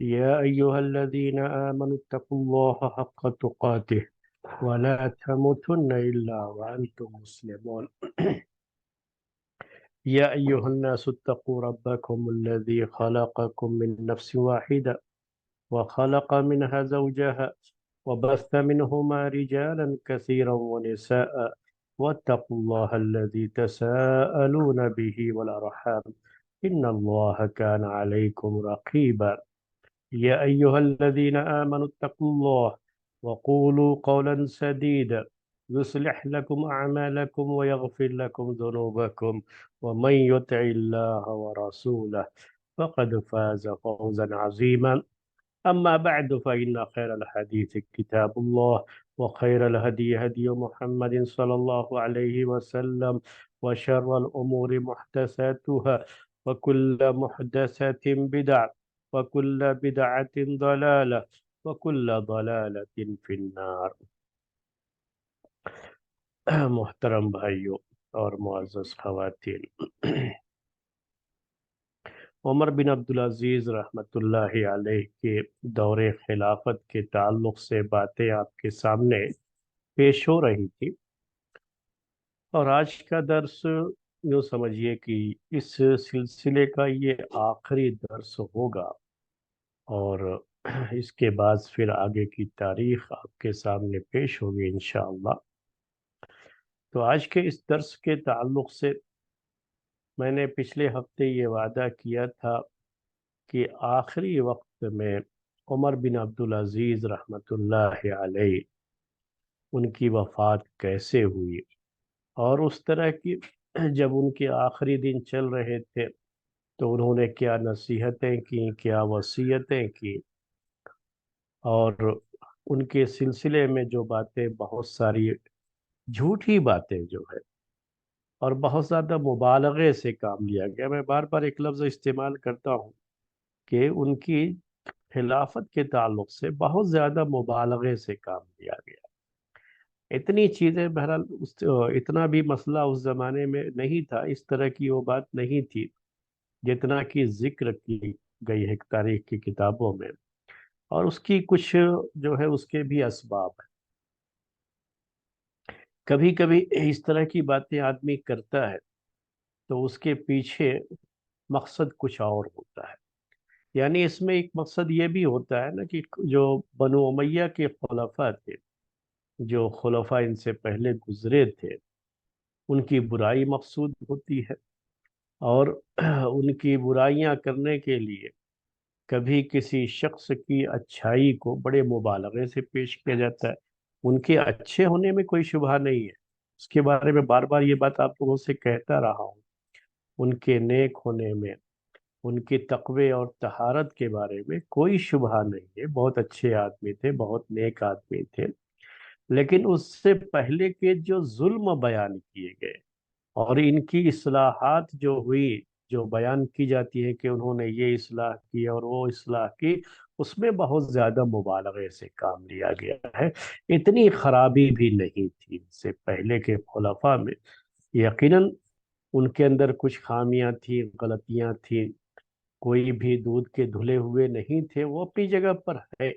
يا أيها الذين آمنوا اتقوا الله حق تقاته ولا تموتن إلا وأنتم مسلمون يا أيها الناس اتقوا ربكم الذي خلقكم من نفس واحدة وخلق منها زوجها وبث منهما رجالا كثيرا ونساء واتقوا الله الذي تساءلون به والأرحام إن الله كان عليكم رقيبا يا أيها الذين آمنوا اتقوا الله وقولوا قولا سديدا يصلح لكم أعمالكم ويغفر لكم ذنوبكم ومن يطع الله ورسوله فقد فاز فوزا عظيما أما بعد فإن خير الحديث كتاب الله وخير الهدي هدي محمد صلى الله عليه وسلم وشر الأمور محدثاتها وكل محدثة بدعة وكل بدعة ضلالة وكل ضلالة في النار محترم بھائیوں اور معزز خواتین، عمر بن عبدالعزیز رحمۃ اللہ علیہ کے دور خلافت کے تعلق سے باتیں آپ کے سامنے پیش ہو رہی تھی، اور آج کا درس یوں سمجھیے کہ اس سلسلے کا یہ آخری درس ہوگا، اور اس کے بعد پھر آگے کی تاریخ آپ کے سامنے پیش ہوگی انشاءاللہ۔ تو آج کے اس درس کے تعلق سے میں نے پچھلے ہفتے یہ وعدہ کیا تھا کہ آخری وقت میں عمر بن عبدالعزیز رحمۃ اللہ علیہ ان کی وفات کیسے ہوئی، اور اس طرح کی جب ان کے آخری دن چل رہے تھے تو انہوں نے کیا نصیحتیں کی، کیا وصیتیں کی، اور ان کے سلسلے میں جو باتیں بہت ساری جھوٹی باتیں جو ہے اور بہت زیادہ مبالغے سے کام لیا گیا۔ میں بار بار ایک لفظ استعمال کرتا ہوں کہ ان کی خلافت کے تعلق سے بہت زیادہ مبالغے سے کام لیا گیا۔ اتنی چیزیں بہرحال اتنا بھی مسئلہ اس زمانے میں نہیں تھا، اس طرح کی وہ بات نہیں تھی جتنا کہ ذکر کی گئی ہے تاریخ کی کتابوں میں، اور اس کی کچھ جو ہے اس کے بھی اسباب ہیں۔ کبھی کبھی اس طرح کی باتیں آدمی کرتا ہے تو اس کے پیچھے مقصد کچھ اور ہوتا ہے، یعنی اس میں ایک مقصد یہ بھی ہوتا ہے نا کہ جو بنو امیہ کے خلفاء تھے، جو خلفاء ان سے پہلے گزرے تھے، ان کی برائی مقصود ہوتی ہے، اور ان کی برائیاں کرنے کے لیے کبھی کسی شخص کی اچھائی کو بڑے مبالغے سے پیش کیا جاتا ہے۔ ان کے اچھے ہونے میں کوئی شبہ نہیں ہے، اس کے بارے میں بار بار یہ بات آپ لوگوں سے کہتا رہا ہوں۔ ان کے نیک ہونے میں، ان کے تقوی اور طہارت کے بارے میں کوئی شبہ نہیں ہے، بہت اچھے آدمی تھے، بہت نیک آدمی تھے، لیکن اس سے پہلے کے جو ظلم بیان کیے گئے اور ان کی اصلاحات جو ہوئی، جو بیان کی جاتی ہے کہ انہوں نے یہ اصلاح کی اور وہ اصلاح کی، اس میں بہت زیادہ مبالغے سے کام لیا گیا ہے۔ اتنی خرابی بھی نہیں تھی ان سے پہلے کے خلفاء میں، یقیناً ان کے اندر کچھ خامیاں تھیں، غلطیاں تھیں، کوئی بھی دودھ کے دھلے ہوئے نہیں تھے، وہ اپنی جگہ پر ہے،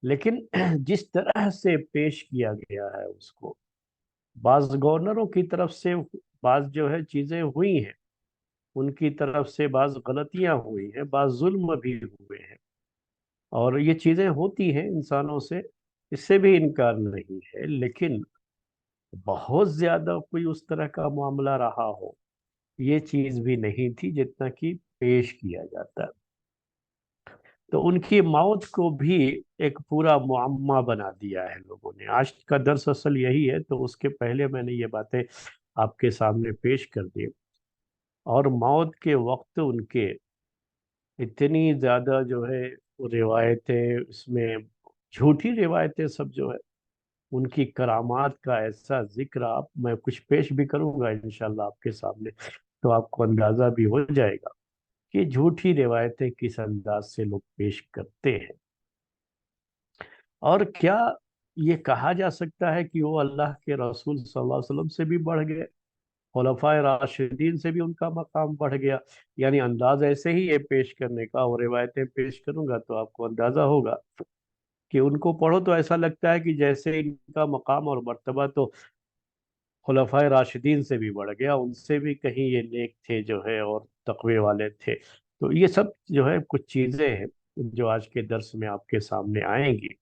لیکن جس طرح سے پیش کیا گیا ہے اس کو، بعض گورنروں کی طرف سے بعض جو ہے چیزیں ہوئی ہیں، ان کی طرف سے بعض غلطیاں ہوئی ہیں، بعض ظلم بھی ہوئے ہیں، اور یہ چیزیں ہوتی ہیں انسانوں سے، اس سے بھی انکار نہیں ہے، لیکن بہت زیادہ کوئی اس طرح کا معاملہ رہا ہو، یہ چیز بھی نہیں تھی جتنا کہ پیش کیا جاتا ہے۔ تو ان کی موت کو بھی ایک پورا معمہ بنا دیا ہے لوگوں نے۔ آج کا درس اصل یہی ہے، تو اس کے پہلے میں نے یہ باتیں آپ کے سامنے پیش کر دی۔ اور موت کے وقت ان کے اتنی زیادہ جو ہے روایتیں، اس میں جھوٹی روایتیں سب جو ہے، ان کی کرامات کا ایسا ذکر آپ میں کچھ پیش بھی کروں گا انشاءاللہ آپ کے سامنے، تو آپ کو اندازہ بھی ہو جائے گا کہ جھوٹی روایتیں کس انداز سے لوگ پیش کرتے ہیں۔ اور کیا یہ کہا جا سکتا ہے کہ وہ اللہ کے رسول صلی اللہ علیہ وسلم سے بھی بڑھ گئے، خلفائے راشدین سے بھی ان کا مقام بڑھ گیا؟ یعنی انداز ایسے ہی یہ پیش کرنے کا، اور روایتیں پیش کروں گا تو آپ کو اندازہ ہوگا کہ ان کو پڑھو تو ایسا لگتا ہے کہ جیسے ان کا مقام اور مرتبہ تو خلفائے راشدین سے بھی بڑھ گیا، ان سے بھی کہیں یہ نیک تھے جو ہے اور تقوی والے تھے۔ تو یہ سب جو ہے کچھ چیزیں ہیں جو آج کے درس میں آپ کے سامنے آئیں گی۔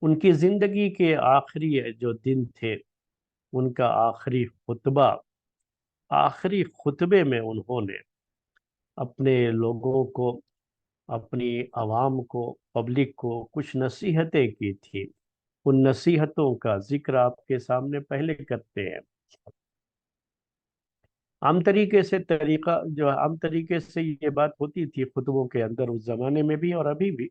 ان کی زندگی کے آخری جو دن تھے، ان کا آخری خطبہ، آخری خطبے میں انہوں نے اپنے لوگوں کو، اپنی عوام کو، پبلک کو کچھ نصیحتیں کی تھی۔ ان نصیحتوں کا ذکر آپ کے سامنے پہلے کرتے ہیں۔ عام طریقے سے یہ بات ہوتی تھی خطبوں کے اندر اس زمانے میں بھی اور ابھی بھی،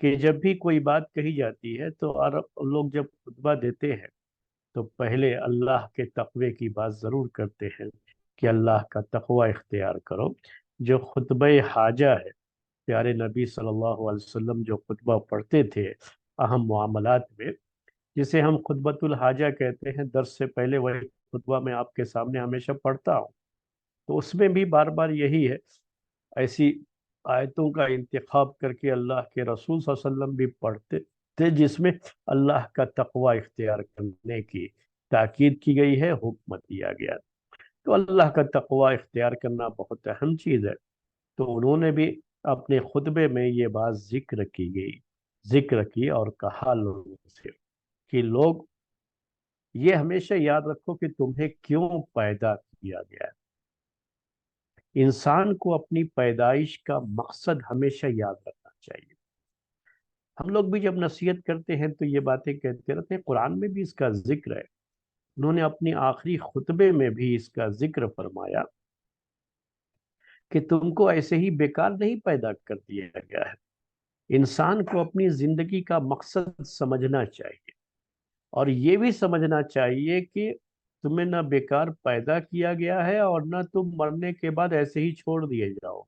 کہ جب بھی کوئی بات کہی جاتی ہے تو عرب لوگ جب خطبہ دیتے ہیں تو پہلے اللہ کے تقوی کی بات ضرور کرتے ہیں کہ اللہ کا تقوی اختیار کرو۔ جو خطبہ حاجہ ہے، پیارے نبی صلی اللہ علیہ وسلم جو خطبہ پڑھتے تھے اہم معاملات میں، جسے ہم خطبۃ الحاجہ کہتے ہیں، درس سے پہلے وہی خطبہ میں آپ کے سامنے ہمیشہ پڑھتا ہوں، تو اس میں بھی بار بار یہی ہے، ایسی آیتوں کا انتخاب کر کے اللہ کے رسول صلی اللہ علیہ وسلم بھی پڑھتے تھے جس میں اللہ کا تقوی اختیار کرنے کی تاکید کی گئی ہے، حکم دیا گیا۔ تو اللہ کا تقوی اختیار کرنا بہت اہم چیز ہے، تو انہوں نے بھی اپنے خطبے میں یہ بات ذکر کی اور کہا لوگوں سے کہ لوگ یہ ہمیشہ یاد رکھو کہ تمہیں کیوں پیدا کیا گیا ہے۔ انسان کو اپنی پیدائش کا مقصد ہمیشہ یاد رکھنا چاہیے۔ ہم لوگ بھی جب نصیحت کرتے ہیں تو یہ باتیں کہتے رہتے ہیں، قرآن میں بھی اس کا ذکر ہے۔ انہوں نے اپنی آخری خطبے میں بھی اس کا ذکر فرمایا کہ تم کو ایسے ہی بیکار نہیں پیدا کر دیا گیا ہے۔ انسان کو اپنی زندگی کا مقصد سمجھنا چاہیے، اور یہ بھی سمجھنا چاہیے کہ تمہیں نہ بیکار پیدا کیا گیا ہے اور نہ تم مرنے کے بعد ایسے ہی چھوڑ دیے جاؤ۔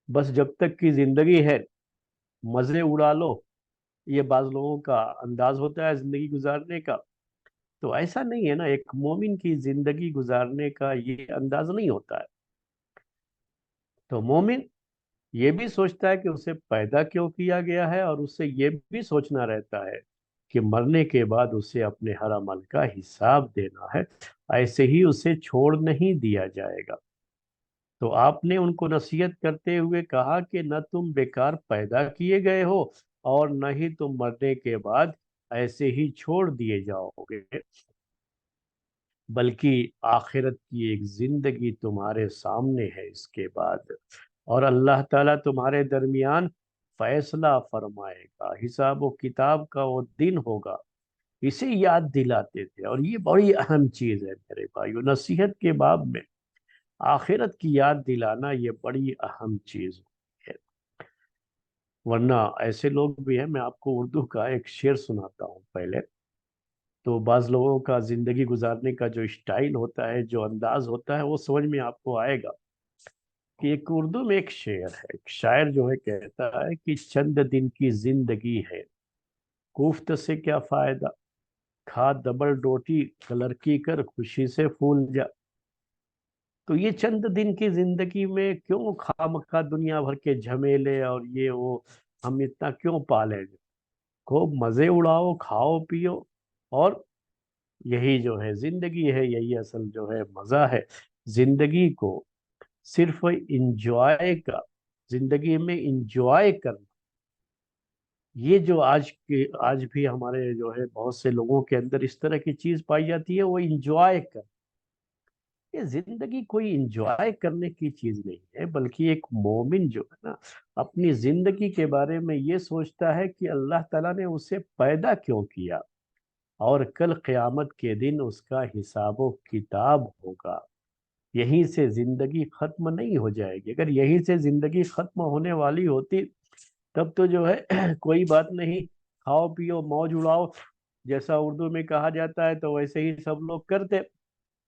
بس جب تک کی زندگی ہے مزے اڑا لو، یہ بعض لوگوں کا انداز ہوتا ہے زندگی گزارنے کا۔ تو ایسا نہیں ہے نا، ایک مومن کی زندگی گزارنے کا یہ انداز نہیں ہوتا ہے۔ تو مومن یہ بھی سوچتا ہے کہ اسے پیدا کیوں کیا گیا ہے، اور اسے یہ بھی سوچنا رہتا ہے کہ مرنے کے بعد اسے اپنے ہر عمل کا حساب دینا ہے، ایسے ہی اسے چھوڑ نہیں دیا جائے گا۔ تو آپ نے ان کو نصیحت کرتے ہوئے کہا کہ نہ تم بیکار پیدا کیے گئے ہو اور نہ ہی تم مرنے کے بعد ایسے ہی چھوڑ دیے جاؤ گے، بلکہ آخرت کی ایک زندگی تمہارے سامنے ہے اس کے بعد، اور اللہ تعالیٰ تمہارے درمیان فیصلہ فرمائے گا، حساب و کتاب کا وہ دن ہوگا۔ اسے یاد دلاتے تھے، اور یہ بڑی اہم چیز ہے میرے بھائیو، نصیحت کے باب میں آخرت کی یاد دلانا یہ بڑی اہم چیز ہے۔ ورنہ ایسے لوگ بھی ہیں، میں آپ کو اردو کا ایک شعر سناتا ہوں پہلے، تو بعض لوگوں کا زندگی گزارنے کا جو اسٹائل ہوتا ہے، جو انداز ہوتا ہے، وہ سمجھ میں آپ کو آئے گا کہ ایک اردو میں ایک شعر ہے، ایک شاعر جو ہے کہتا ہے کہ چند دن کی زندگی ہے، کوفت سے کیا فائدہ، کھا ڈبل روٹی لڑکی کر خوشی سے پھول جا۔ تو یہ چند دن کی زندگی میں کیوں خواہ دنیا بھر کے جھمیلے اور یہ وہ ہم اتنا کیوں پالیں گے؟ خوب مزے اڑاؤ، کھاؤ پیو، اور یہی جو ہے زندگی ہے، یہی اصل جو ہے مزہ ہے زندگی کو، صرف انجوائے کا، زندگی میں انجوائے کرنا۔ یہ جو آج بھی ہمارے جو ہے بہت سے لوگوں کے اندر اس طرح کی چیز پائی جاتی ہے، وہ انجوائے کر، یہ زندگی کوئی انجوائے کرنے کی چیز نہیں ہے، بلکہ ایک مومن جو ہے نا اپنی زندگی کے بارے میں یہ سوچتا ہے کہ اللہ تعالیٰ نے اسے پیدا کیوں کیا، اور کل قیامت کے دن اس کا حساب و کتاب ہوگا۔ یہیں سے زندگی ختم نہیں ہو جائے گی۔ اگر یہیں سے زندگی ختم ہونے والی ہوتی تب تو جو ہے کوئی بات نہیں، کھاؤ پیو موج اڑاؤ، جیسا اردو میں کہا جاتا ہے تو ویسے ہی سب لوگ کرتے۔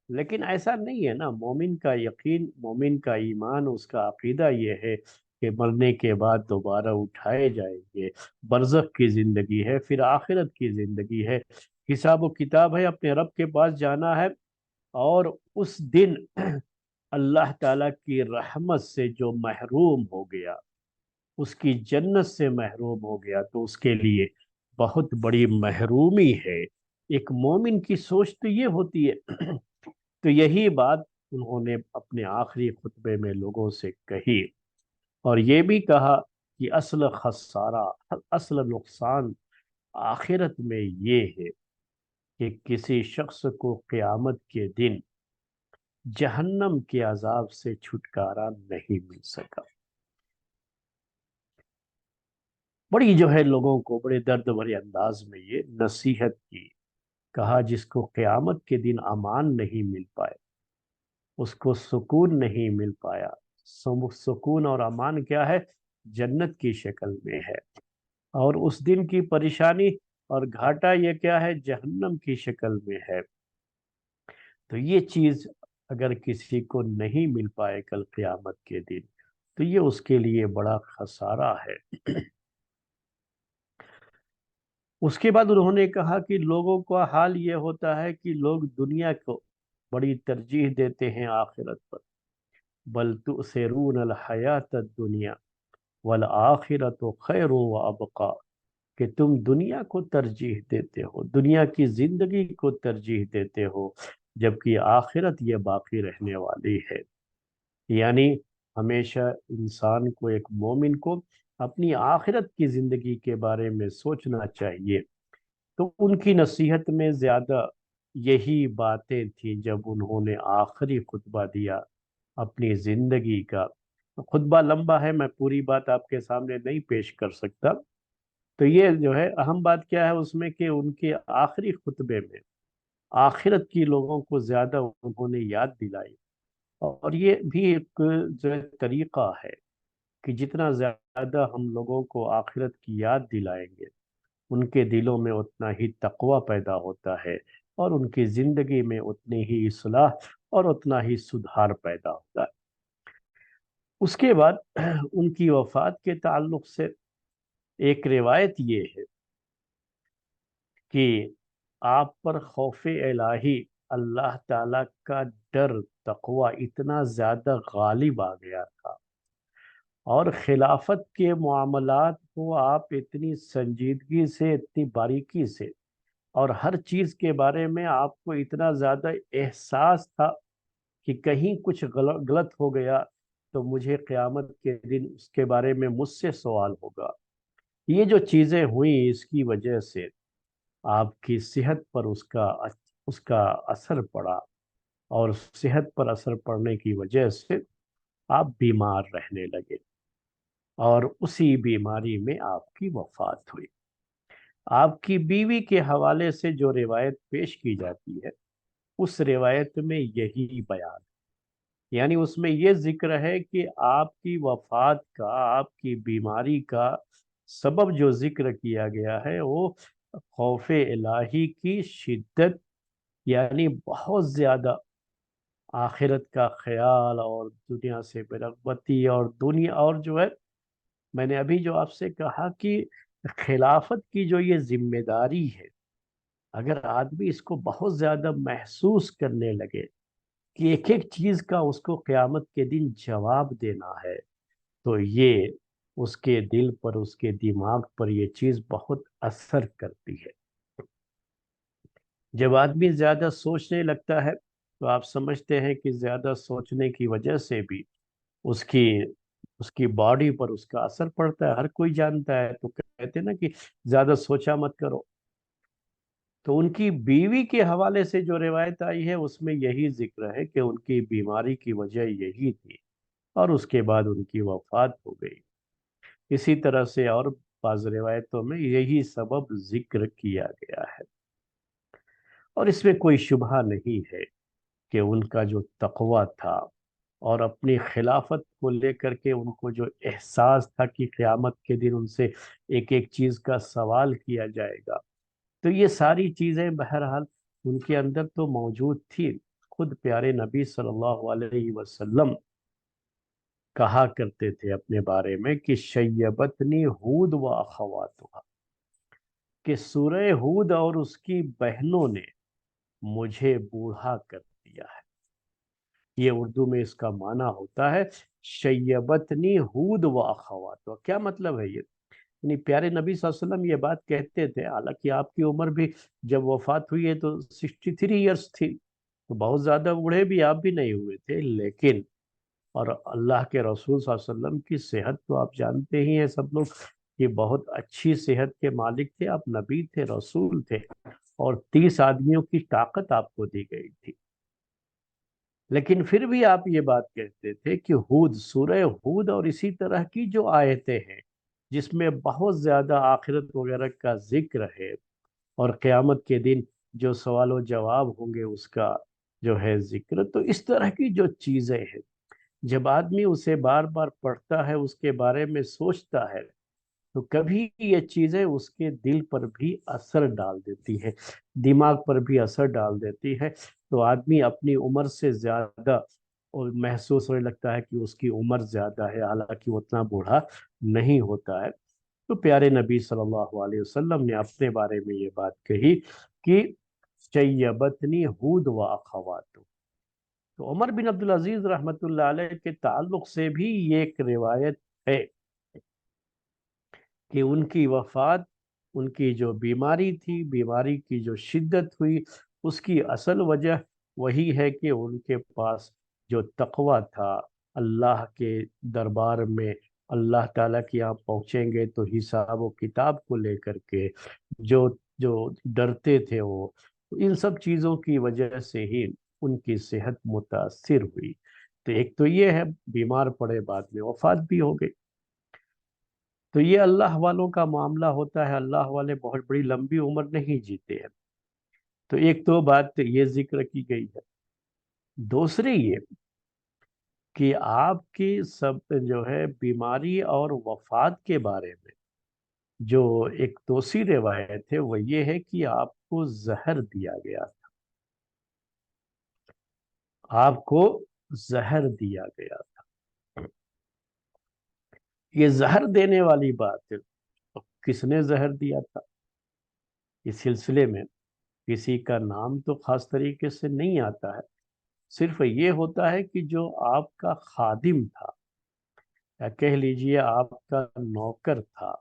لیکن ایسا نہیں ہے نا، مومن کا یقین، مومن کا ایمان، اس کا عقیدہ یہ ہے کہ مرنے کے بعد دوبارہ اٹھائے جائیں گے، برزخ کی زندگی ہے، پھر آخرت کی زندگی ہے، حساب و کتاب ہے، اپنے رب کے پاس جانا ہے۔ اور اس دن اللہ تعالیٰ کی رحمت سے جو محروم ہو گیا، اس کی جنت سے محروم ہو گیا، تو اس کے لیے بہت بڑی محرومی ہے۔ ایک مومن کی سوچ تو یہ ہوتی ہے۔ تو یہی بات انہوں نے اپنے آخری خطبے میں لوگوں سے کہی، اور یہ بھی کہا کہ اصل خسارہ، اصل نقصان آخرت میں یہ ہے کہ کسی شخص کو قیامت کے دن جہنم کے عذاب سے چھٹکارا نہیں مل سکا۔ بڑی جو ہے لوگوں کو بڑے درد بھرے انداز میں یہ نصیحت کی، کہا جس کو قیامت کے دن امان نہیں مل پائے، اس کو سکون نہیں مل پایا۔ سکون اور امان کیا ہے؟ جنت کی شکل میں ہے۔ اور اس دن کی پریشانی اور گھاٹا یہ کیا ہے؟ جہنم کی شکل میں ہے۔ تو یہ چیز اگر کسی کو نہیں مل پائے کل قیامت کے دن، تو یہ اس کے لیے بڑا خسارہ ہے۔ اس کے بعد انہوں نے کہا کہ لوگوں کا حال یہ ہوتا ہے کہ لوگ دنیا کو بڑی ترجیح دیتے ہیں آخرت پر، بل تؤثرون الحیات الدنیا والآخرت خیر و ابقا، کہ تم دنیا کو ترجیح دیتے ہو، دنیا کی زندگی کو ترجیح دیتے ہو، جبکہ آخرت یہ باقی رہنے والی ہے۔ یعنی ہمیشہ انسان کو، ایک مومن کو اپنی آخرت کی زندگی کے بارے میں سوچنا چاہیے۔ تو ان کی نصیحت میں زیادہ یہی باتیں تھیں جب انہوں نے آخری خطبہ دیا اپنی زندگی کا۔ خطبہ لمبا ہے، میں پوری بات آپ کے سامنے نہیں پیش کر سکتا۔ تو یہ جو ہے اہم بات کیا ہے اس میں، کہ ان کے آخری خطبے میں آخرت کی لوگوں کو زیادہ انہوں نے یاد دلائی۔ اور یہ بھی ایک جو ہے طریقہ ہے کہ جتنا زیادہ ہم لوگوں کو آخرت کی یاد دلائیں گے، ان کے دلوں میں اتنا ہی تقوی پیدا ہوتا ہے، اور ان کی زندگی میں اتنی ہی اصلاح اور اتنا ہی سدھار پیدا ہوتا ہے۔ اس کے بعد ان کی وفات کے تعلق سے ایک روایت یہ ہے کہ آپ پر خوف الہی، اللہ تعالیٰ کا ڈر، تقوی اتنا زیادہ غالب آ گیا تھا، اور خلافت کے معاملات کو آپ اتنی سنجیدگی سے، اتنی باریکی سے، اور ہر چیز کے بارے میں آپ کو اتنا زیادہ احساس تھا کہ کہیں کچھ غلط ہو گیا تو مجھے قیامت کے دن اس کے بارے میں مجھ سے سوال ہوگا۔ یہ جو چیزیں ہوئیں، اس کی وجہ سے آپ کی صحت پر اس کا اثر پڑا، اور صحت پر اثر پڑنے کی وجہ سے آپ بیمار رہنے لگے، اور اسی بیماری میں آپ کی وفات ہوئی۔ آپ کی بیوی کے حوالے سے جو روایت پیش کی جاتی ہے، اس روایت میں یہی بیان، یعنی اس میں یہ ذکر ہے کہ آپ کی وفات کا، آپ کی بیماری کا سبب جو ذکر کیا گیا ہے وہ خوف الہی کی شدت، یعنی بہت زیادہ آخرت کا خیال، اور دنیا سے بے رغبتی، اور دنیا، اور جو ہے میں نے ابھی جو آپ سے کہا کہ خلافت کی جو یہ ذمہ داری ہے، اگر آدمی اس کو بہت زیادہ محسوس کرنے لگے کہ ایک ایک چیز کا اس کو قیامت کے دن جواب دینا ہے، تو یہ اس کے دل پر، اس کے دماغ پر یہ چیز بہت اثر کرتی ہے۔ جب آدمی زیادہ سوچنے لگتا ہے تو آپ سمجھتے ہیں کہ زیادہ سوچنے کی وجہ سے بھی اس کی اس کی باڈی پر اس کا اثر پڑتا ہے، ہر کوئی جانتا ہے۔ تو کہتے ہیں نا کہ زیادہ سوچا مت کرو، تو ان کی بیوی کے حوالے سے جو روایت آئی ہے اس میں یہی ذکر ہے کہ ان کی بیماری کی وجہ یہی تھی، اور اس کے بعد ان کی وفات ہو گئی۔ اسی طرح سے اور بعض روایتوں میں یہی سبب ذکر کیا گیا ہے، اور اس میں کوئی شبہ نہیں ہے کہ ان کا جو تقوی تھا اور اپنی خلافت کو لے کر کے ان کو جو احساس تھا کہ قیامت کے دن ان سے ایک ایک چیز کا سوال کیا جائے گا، تو یہ ساری چیزیں بہرحال ان کے اندر تو موجود تھی۔ خود پیارے نبی صلی اللہ علیہ وسلم کہا کرتے تھے اپنے بارے میں کہ شیبتنی ہود و اخواتها، کہ سورہ ہود اور اس کی بہنوں نے مجھے بوڑھا کر دیا ہے۔ یہ اردو میں اس کا معنی ہوتا ہے شیبتنی ہود و اخواتها۔ کیا مطلب ہے یہ؟ یعنی پیارے نبی صلی اللہ علیہ وسلم یہ بات کہتے تھے، حالانکہ آپ کی عمر بھی جب وفات ہوئی ہے تو 63 ایئرس تھی، تو بہت زیادہ بوڑھے بھی آپ بھی نہیں ہوئے تھے، لیکن اور اللہ کے رسول صلی اللہ علیہ وسلم کی صحت تو آپ جانتے ہی ہیں سب لوگ کہ بہت اچھی صحت کے مالک تھے، آپ نبی تھے، رسول تھے، اور 30 آدمیوں کی طاقت آپ کو دی گئی تھی، لیکن پھر بھی آپ یہ بات کہتے تھے کہ ہود، سورہ ہود اور اسی طرح کی جو آیتیں ہیں جس میں بہت زیادہ آخرت وغیرہ کا ذکر ہے، اور قیامت کے دن جو سوال و جواب ہوں گے اس کا جو ہے ذکر، تو اس طرح کی جو چیزیں ہیں جب آدمی اسے بار بار پڑھتا ہے، اس کے بارے میں سوچتا ہے، تو کبھی یہ چیزیں اس کے دل پر بھی اثر ڈال دیتی ہے، دماغ پر بھی اثر ڈال دیتی ہے، تو آدمی اپنی عمر سے زیادہ اور محسوس ہونے لگتا ہے کہ اس کی عمر زیادہ ہے، حالانکہ وہ اتنا بوڑھا نہیں ہوتا ہے۔ تو پیارے نبی صلی اللہ علیہ وسلم نے اپنے بارے میں یہ بات کہی کہ شیبتنی ہود و اخواتہ۔ تو عمر بن عبدالعزیز رحمۃ اللہ علیہ کے تعلق سے بھی یہ ایک روایت ہے کہ ان کی وفات، ان کی جو بیماری تھی، بیماری کی جو شدت ہوئی، اس کی اصل وجہ وہی ہے کہ ان کے پاس جو تقوی تھا، اللہ کے دربار میں اللہ تعالیٰ کے یہاں پہنچیں گے تو حساب و کتاب کو لے کر کے جو جو ڈرتے تھے، وہ ان سب چیزوں کی وجہ سے ہی ان کی صحت متاثر ہوئی۔ تو ایک تو یہ ہے بیمار پڑے، بعد میں وفات بھی ہو گئی۔ تو یہ اللہ والوں کا معاملہ ہوتا ہے، اللہ والے بہت بڑی لمبی عمر نہیں جیتے ہیں۔ تو ایک تو بات یہ ذکر کی گئی ہے، دوسری یہ کہ آپ کی سب جو ہے بیماری اور وفات کے بارے میں جو ایک دوسری روایت ہے وہ یہ ہے کہ آپ کو زہر دیا گیا تھا، آپ کو زہر دیا گیا تھا۔ یہ زہر دینے والی بات ہے، کس نے زہر دیا تھا اس سلسلے میں کسی کا نام تو خاص طریقے سے نہیں آتا ہے، صرف یہ ہوتا ہے کہ جو آپ کا خادم تھا، یا کہہ لیجئے آپ کا نوکر تھا،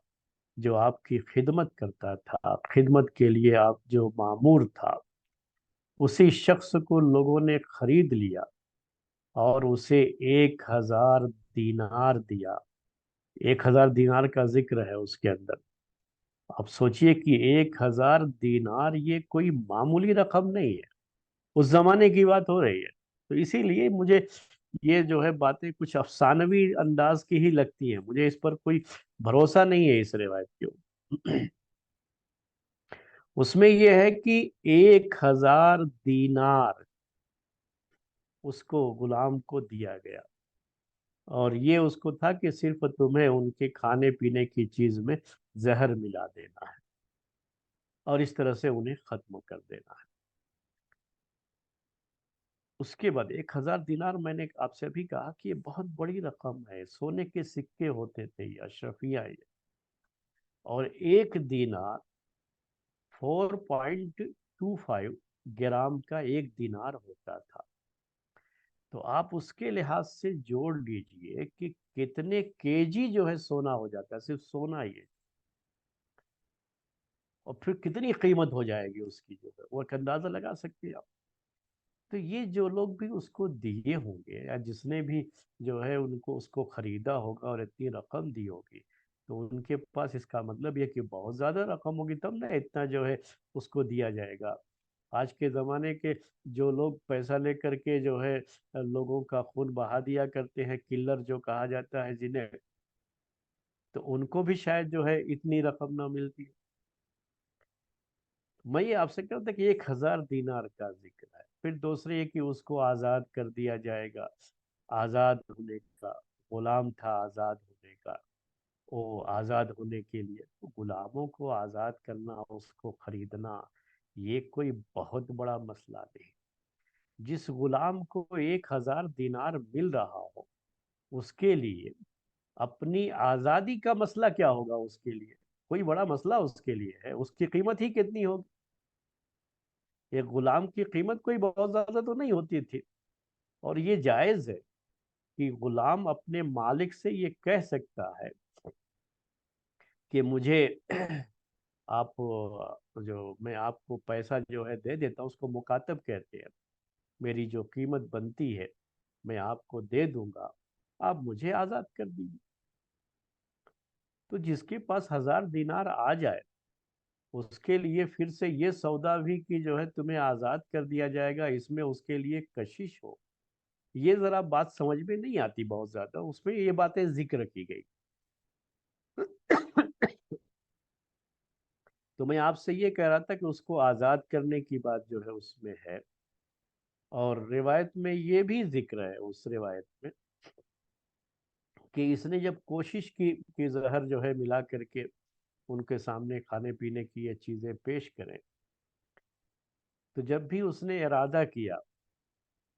جو آپ کی خدمت کرتا تھا، خدمت کے لیے آپ جو مامور تھا، اسی شخص کو لوگوں نے خرید لیا اور اسے 1000 دینار دیا۔ 1000 دینار کا ذکر ہے اس کے اندر۔ آپ سوچئے کہ 1000 دینار یہ کوئی معمولی رقم نہیں ہے، اس زمانے کی بات ہو رہی ہے۔ تو اسی لیے مجھے یہ جو ہے باتیں کچھ افسانوی انداز کی ہی لگتی ہیں، مجھے اس پر کوئی بھروسہ نہیں ہے اس روایت کے اوپر۔ اس میں یہ ہے کہ 1000 دینار اس کو غلام کو دیا گیا، اور یہ اس کو تھا کہ صرف تمہیں ان کے کھانے پینے کی چیز میں زہر ملا دینا ہے اور اس طرح سے انہیں ختم کر دینا ہے۔ اس کے بعد 1000 دینار، میں نے آپ سے ابھی کہا کہ یہ بہت بڑی رقم ہے، سونے کے سکے ہوتے تھے، یہ اشرفیہ ہے، اور 1 دینار 4.25 گرام کا 1 دینار ہوتا تھا۔ تو آپ اس کے لحاظ سے جوڑ لیجئے کہ کتنے کے جی جو ہے سونا ہو جاتا ہے، صرف سونا یہ، اور پھر کتنی قیمت ہو جائے گی اس کی، جو ہے وہ ایک اندازہ لگا سکتے ہیں آپ۔ تو یہ جو لوگ بھی اس کو دیے ہوں گے، یا جس نے بھی جو ہے ان کو اس کو خریدا ہوگا اور اتنی رقم دی ہوگی، تو ان کے پاس اس کا مطلب یہ کہ بہت زیادہ رقم ہوگی تب نہ اتنا جو ہے اس کو دیا جائے گا۔ آج کے زمانے کے جو لوگ پیسہ لے کر کے جو ہے لوگوں کا خون بہا دیا کرتے ہیں، کلر جو کہا جاتا ہے جنہیں، تو ان کو بھی شاید جو ہے اتنی رقم نہ ملتی۔ میں یہ آپ سے کہتا کہ 1,000 دینار کا ذکر ہے، پھر دوسرے یہ کہ اس کو آزاد کر دیا جائے گا، آزاد ہونے کا، غلام تھا آزاد ہونے کا، وہ آزاد ہونے کے لیے تو غلاموں کو آزاد کرنا، اس کو خریدنا، یہ کوئی بہت بڑا مسئلہ نہیں۔ جس غلام کو 1,000 دینار مل رہا ہو، اس کے لیے اپنی آزادی کا مسئلہ کیا ہوگا؟ اس کے لیے کوئی بڑا مسئلہ اس کے لیے ہے؟ اس کی قیمت ہی کتنی ہوگی؟ ایک غلام کی قیمت کوئی بہت زیادہ تو نہیں ہوتی تھی، اور یہ جائز ہے کہ غلام اپنے مالک سے یہ کہہ سکتا ہے کہ مجھے آپ جو میں آپ کو پیسہ جو ہے دے دیتا ہوں، اس کو مکاتب کہتے ہیں، میری جو قیمت بنتی ہے میں آپ کو دے دوں گا، آپ مجھے آزاد کر دیجیے۔ تو جس کے پاس 1,000 دینار آ جائے، اس کے لیے پھر سے یہ سودا بھی کہ جو ہے تمہیں آزاد کر دیا جائے گا، اس میں اس کے لیے کشش ہو، یہ ذرا بات سمجھ میں نہیں آتی بہت زیادہ، اس میں یہ باتیں ذکر کی گئی۔ تو میں آپ سے یہ کہہ رہا تھا کہ اس کو آزاد کرنے کی بات جو ہے اس میں ہے، اور روایت میں یہ بھی ذکر ہے اس روایت میں کہ اس نے جب کوشش کی کہ زہر جو ہے ملا کر کے ان کے سامنے کھانے پینے کی یہ چیزیں پیش کریں، تو جب بھی اس نے ارادہ کیا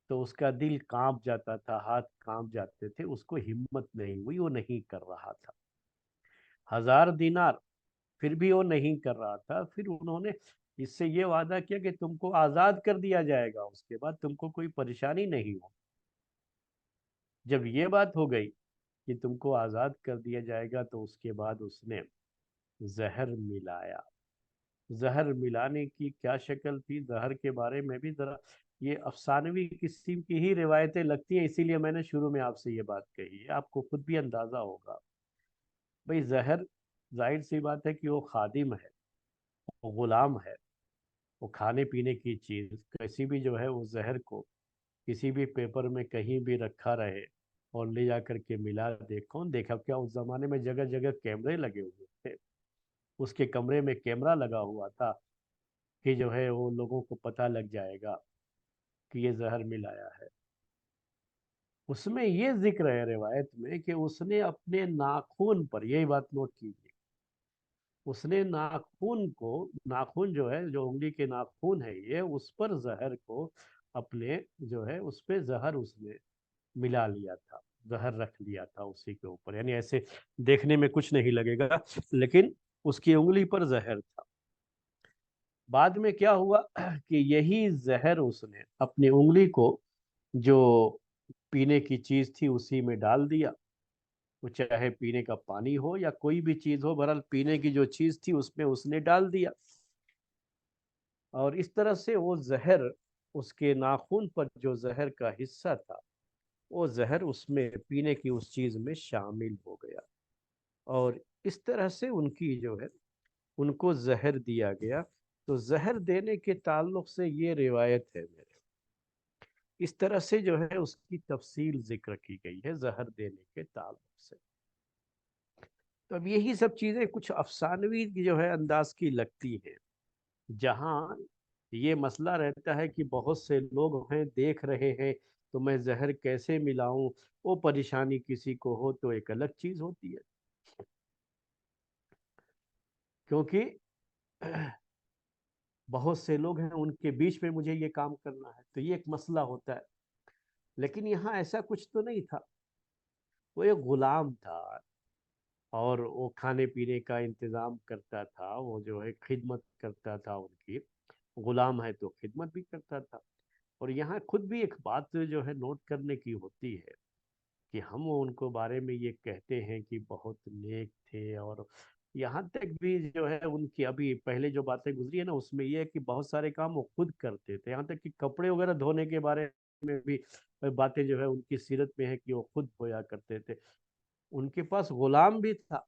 تو اس کا دل کانپ جاتا تھا، ہاتھ کانپ جاتے تھے، اس کو ہمت نہیں ہوئی، وہ نہیں کر رہا تھا۔ 1,000 دینار پھر بھی وہ نہیں کر رہا تھا، پھر انہوں نے اس سے یہ وعدہ کیا کہ تم کو آزاد کر دیا جائے گا، اس کے بعد تم کو کوئی پریشانی نہیں ہو۔ جب یہ بات ہو گئی کہ تم کو آزاد کر دیا جائے گا، تو اس کے بعد اس نے زہر ملایا۔ زہر ملانے کی کیا شکل تھی، زہر کے بارے میں بھی ذرا یہ افسانوی قسم کی ہی روایتیں لگتی ہیں، اسی لیے میں نے شروع میں آپ سے یہ بات کہی ہے، آپ کو خود بھی اندازہ ہوگا۔ بھئی زہر، ظاہر سی بات ہے کہ وہ خادم ہے، وہ غلام ہے، وہ کھانے پینے کی چیز کسی بھی جو ہے وہ زہر کو کسی بھی پیپر میں کہیں بھی رکھا رہے اور لے جا کر کے ملا دے، کون دیکھا؟ کیا اس زمانے میں جگہ جگہ کیمرے لگے ہوئے تھے؟ اس کے کمرے میں کیمرہ لگا ہوا تھا کہ جو ہے وہ لوگوں کو پتہ لگ جائے گا کہ یہ زہر ملایا ہے؟ اس میں یہ ذکر ہے روایت میں کہ اس نے اپنے ناخون پر، یہی بات نوٹ کیجیے، اس نے ناخون کو، ناخون جو ہے، جو انگلی کے ناخون ہے یہ، اس پر زہر کو اپنے جو ہے اس پہ زہر اس نے ملا لیا تھا، زہر رکھ لیا تھا اسی کے اوپر، یعنی ایسے دیکھنے میں کچھ نہیں لگے گا لیکن اس کی انگلی پر زہر تھا۔ بعد میں کیا ہوا کہ یہی زہر اس نے اپنی انگلی کو جو پینے کی چیز تھی اسی میں ڈال دیا، وہ چاہے پینے کا پانی ہو یا کوئی بھی چیز ہو، بہرحال پینے کی جو چیز تھی اس میں اس نے ڈال دیا، اور اس طرح سے وہ زہر، اس کے ناخن پر جو زہر کا حصہ تھا، وہ زہر اس میں پینے کی اس چیز میں شامل ہو گیا، اور اس طرح سے ان کی جو ہے ان کو زہر دیا گیا۔ تو زہر دینے کے تعلق سے یہ روایت ہے میرے، اس طرح سے جو ہے اس کی تفصیل ذکر کی گئی ہے زہر دینے کے تعلق سے۔ تو اب یہی سب چیزیں کچھ افسانوی جو ہے انداز کی لگتی ہیں، جہاں یہ مسئلہ رہتا ہے کہ بہت سے لوگ ہیں دیکھ رہے ہیں، تو میں زہر کیسے ملاؤں، وہ پریشانی کسی کو ہو تو ایک الگ چیز ہوتی ہے، کیونکہ بہت سے لوگ ہیں ان کے بیچ میں مجھے یہ کام کرنا ہے، تو یہ ایک مسئلہ ہوتا ہے۔ لیکن یہاں ایسا کچھ تو نہیں تھا، وہ ایک غلام تھا، اور وہ کھانے پینے کا انتظام کرتا تھا، وہ جو ہے خدمت کرتا تھا ان کی، غلام ہے تو خدمت بھی کرتا تھا۔ اور یہاں خود بھی ایک بات جو ہے نوٹ کرنے کی ہوتی ہے کہ ہم ان کو بارے میں یہ کہتے ہیں کہ بہت نیک تھے، اور یہاں تک بھی جو ہے ان کی ابھی پہلے جو باتیں گزری ہیں نا، اس میں یہ ہے کہ بہت سارے کام وہ خود کرتے تھے، یہاں تک کہ کپڑے وغیرہ دھونے کے بارے میں بھی باتیں جو ہے ان کی سیرت میں ہے کہ وہ خود دھویا کرتے تھے۔ ان کے پاس غلام بھی تھا،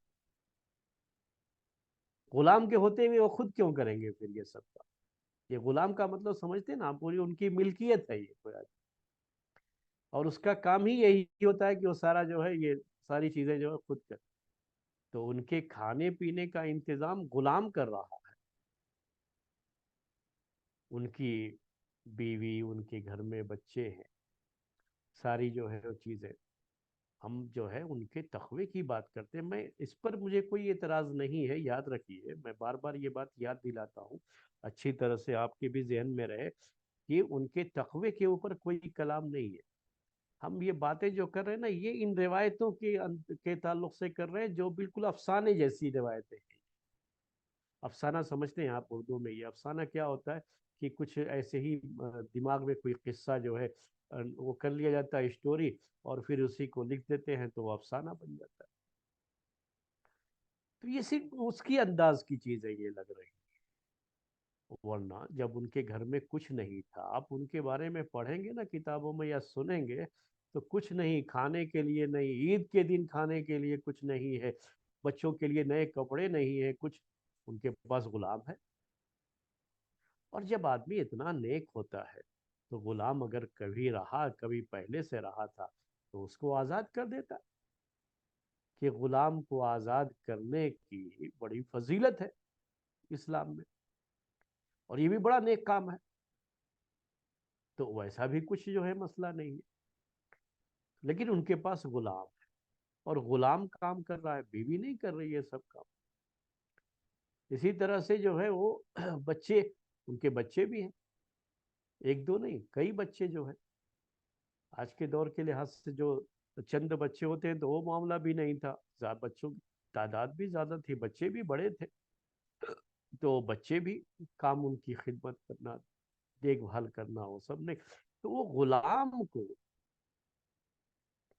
غلام کے ہوتے ہوئے وہ خود کیوں کریں گے پھر یہ سب کا؟ یہ غلام کا مطلب سمجھتے ہیں نا، پوری ان کی ملکیت ہے یہ کوئی آدمی، اور اس کا کام ہی یہی ہوتا ہے کہ وہ سارا جو ہے یہ ساری چیزیں جو ہے خود کر، تو ان کے کھانے پینے کا انتظام غلام کر رہا ہے، ان کی بیوی، ان کے گھر میں بچے ہیں، ساری جو ہے وہ چیزیں، ہم جو ہے ان کے تقوی کی بات کرتے ہیں۔ میں اس پر مجھے کوئی اعتراض نہیں ہے، یاد رکھیے میں بار بار یہ بات یاد دلاتا ہوں اچھی طرح سے آپ کے بھی ذہن میں رہے کہ ان کے تقوی کے اوپر کوئی کلام نہیں ہے۔ ہم یہ باتیں جو کر رہے ہیں نا، یہ ان روایتوں کے تعلق سے کر رہے ہیں جو بالکل افسانے جیسی روایتیں ہیں۔ افسانہ سمجھتے ہیں آپ اردو میں؟ یہ افسانہ کیا ہوتا ہے کہ کچھ ایسے ہی دماغ میں کوئی قصہ جو ہے وہ کر لیا جاتا ہے اسٹوری، اور پھر اسی کو لکھ دیتے ہیں تو وہ افسانہ بن جاتا ہے۔ تو یہ صرف اس کی انداز کی چیزیں یہ لگ رہی، ورنہ جب ان کے گھر میں کچھ نہیں تھا، آپ ان کے بارے میں پڑھیں گے نا کتابوں میں یا سنیں گے، تو کچھ نہیں کھانے کے لیے، نہیں عید کے دن کھانے کے لیے کچھ نہیں ہے، بچوں کے لیے نئے کپڑے نہیں ہے کچھ، ان کے پاس غلام ہے۔ اور جب آدمی اتنا نیک ہوتا ہے تو غلام اگر کبھی رہا، کبھی پہلے سے رہا تھا، تو اس کو آزاد کر دیتا، کہ غلام کو آزاد کرنے کی بڑی فضیلت ہے اسلام میں، اور یہ بھی بڑا نیک کام ہے، تو ویسا بھی کچھ جو ہے مسئلہ نہیں ہے۔ لیکن ان کے پاس غلام ہے، اور غلام کام کر رہا ہے، بیوی نہیں کر رہی ہے سب کام۔ اسی طرح سے جو ہے وہ بچے، ان کے بچے بھی ہیں، ایک دو نہیں کئی بچے جو ہیں، آج کے دور کے لحاظ سے جو چند بچے ہوتے ہیں تو وہ معاملہ بھی نہیں تھا، بچوں کی تعداد بھی زیادہ تھی، بچے بھی بڑے تھے، تو بچے بھی کام، ان کی خدمت کرنا، دیکھ بھال کرنا، وہ سب نہیں۔ تو وہ غلام کو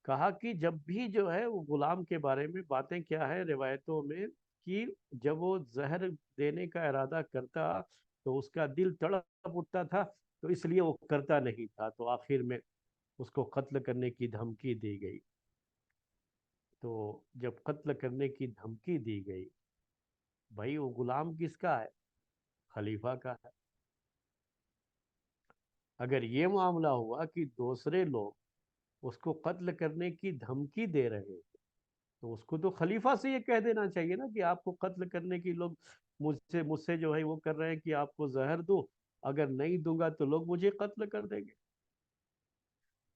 کہا کہ جب بھی جو ہے وہ غلام کے بارے میں باتیں کیا ہے روایتوں میں، کہ جب وہ زہر دینے کا ارادہ کرتا تو اس کا دل تڑپ اٹھتا تھا، تو اس لیے وہ کرتا نہیں تھا، تو آخر میں اس کو قتل کرنے کی دھمکی دی گئی۔ تو جب قتل کرنے کی دھمکی دی گئی، بھائی وہ غلام کس کا ہے؟ خلیفہ کا ہے۔ اگر یہ معاملہ ہوا کہ دوسرے لوگ اس کو قتل کرنے کی دھمکی دے رہے ہیں، تو اس کو تو خلیفہ سے یہ کہہ دینا چاہیے نا کہ آپ کو قتل کرنے کی لوگ مجھ سے جو ہے وہ کر رہے ہیں کہ آپ کو زہر دو، اگر نہیں دوں گا تو لوگ مجھے قتل کر دیں گے۔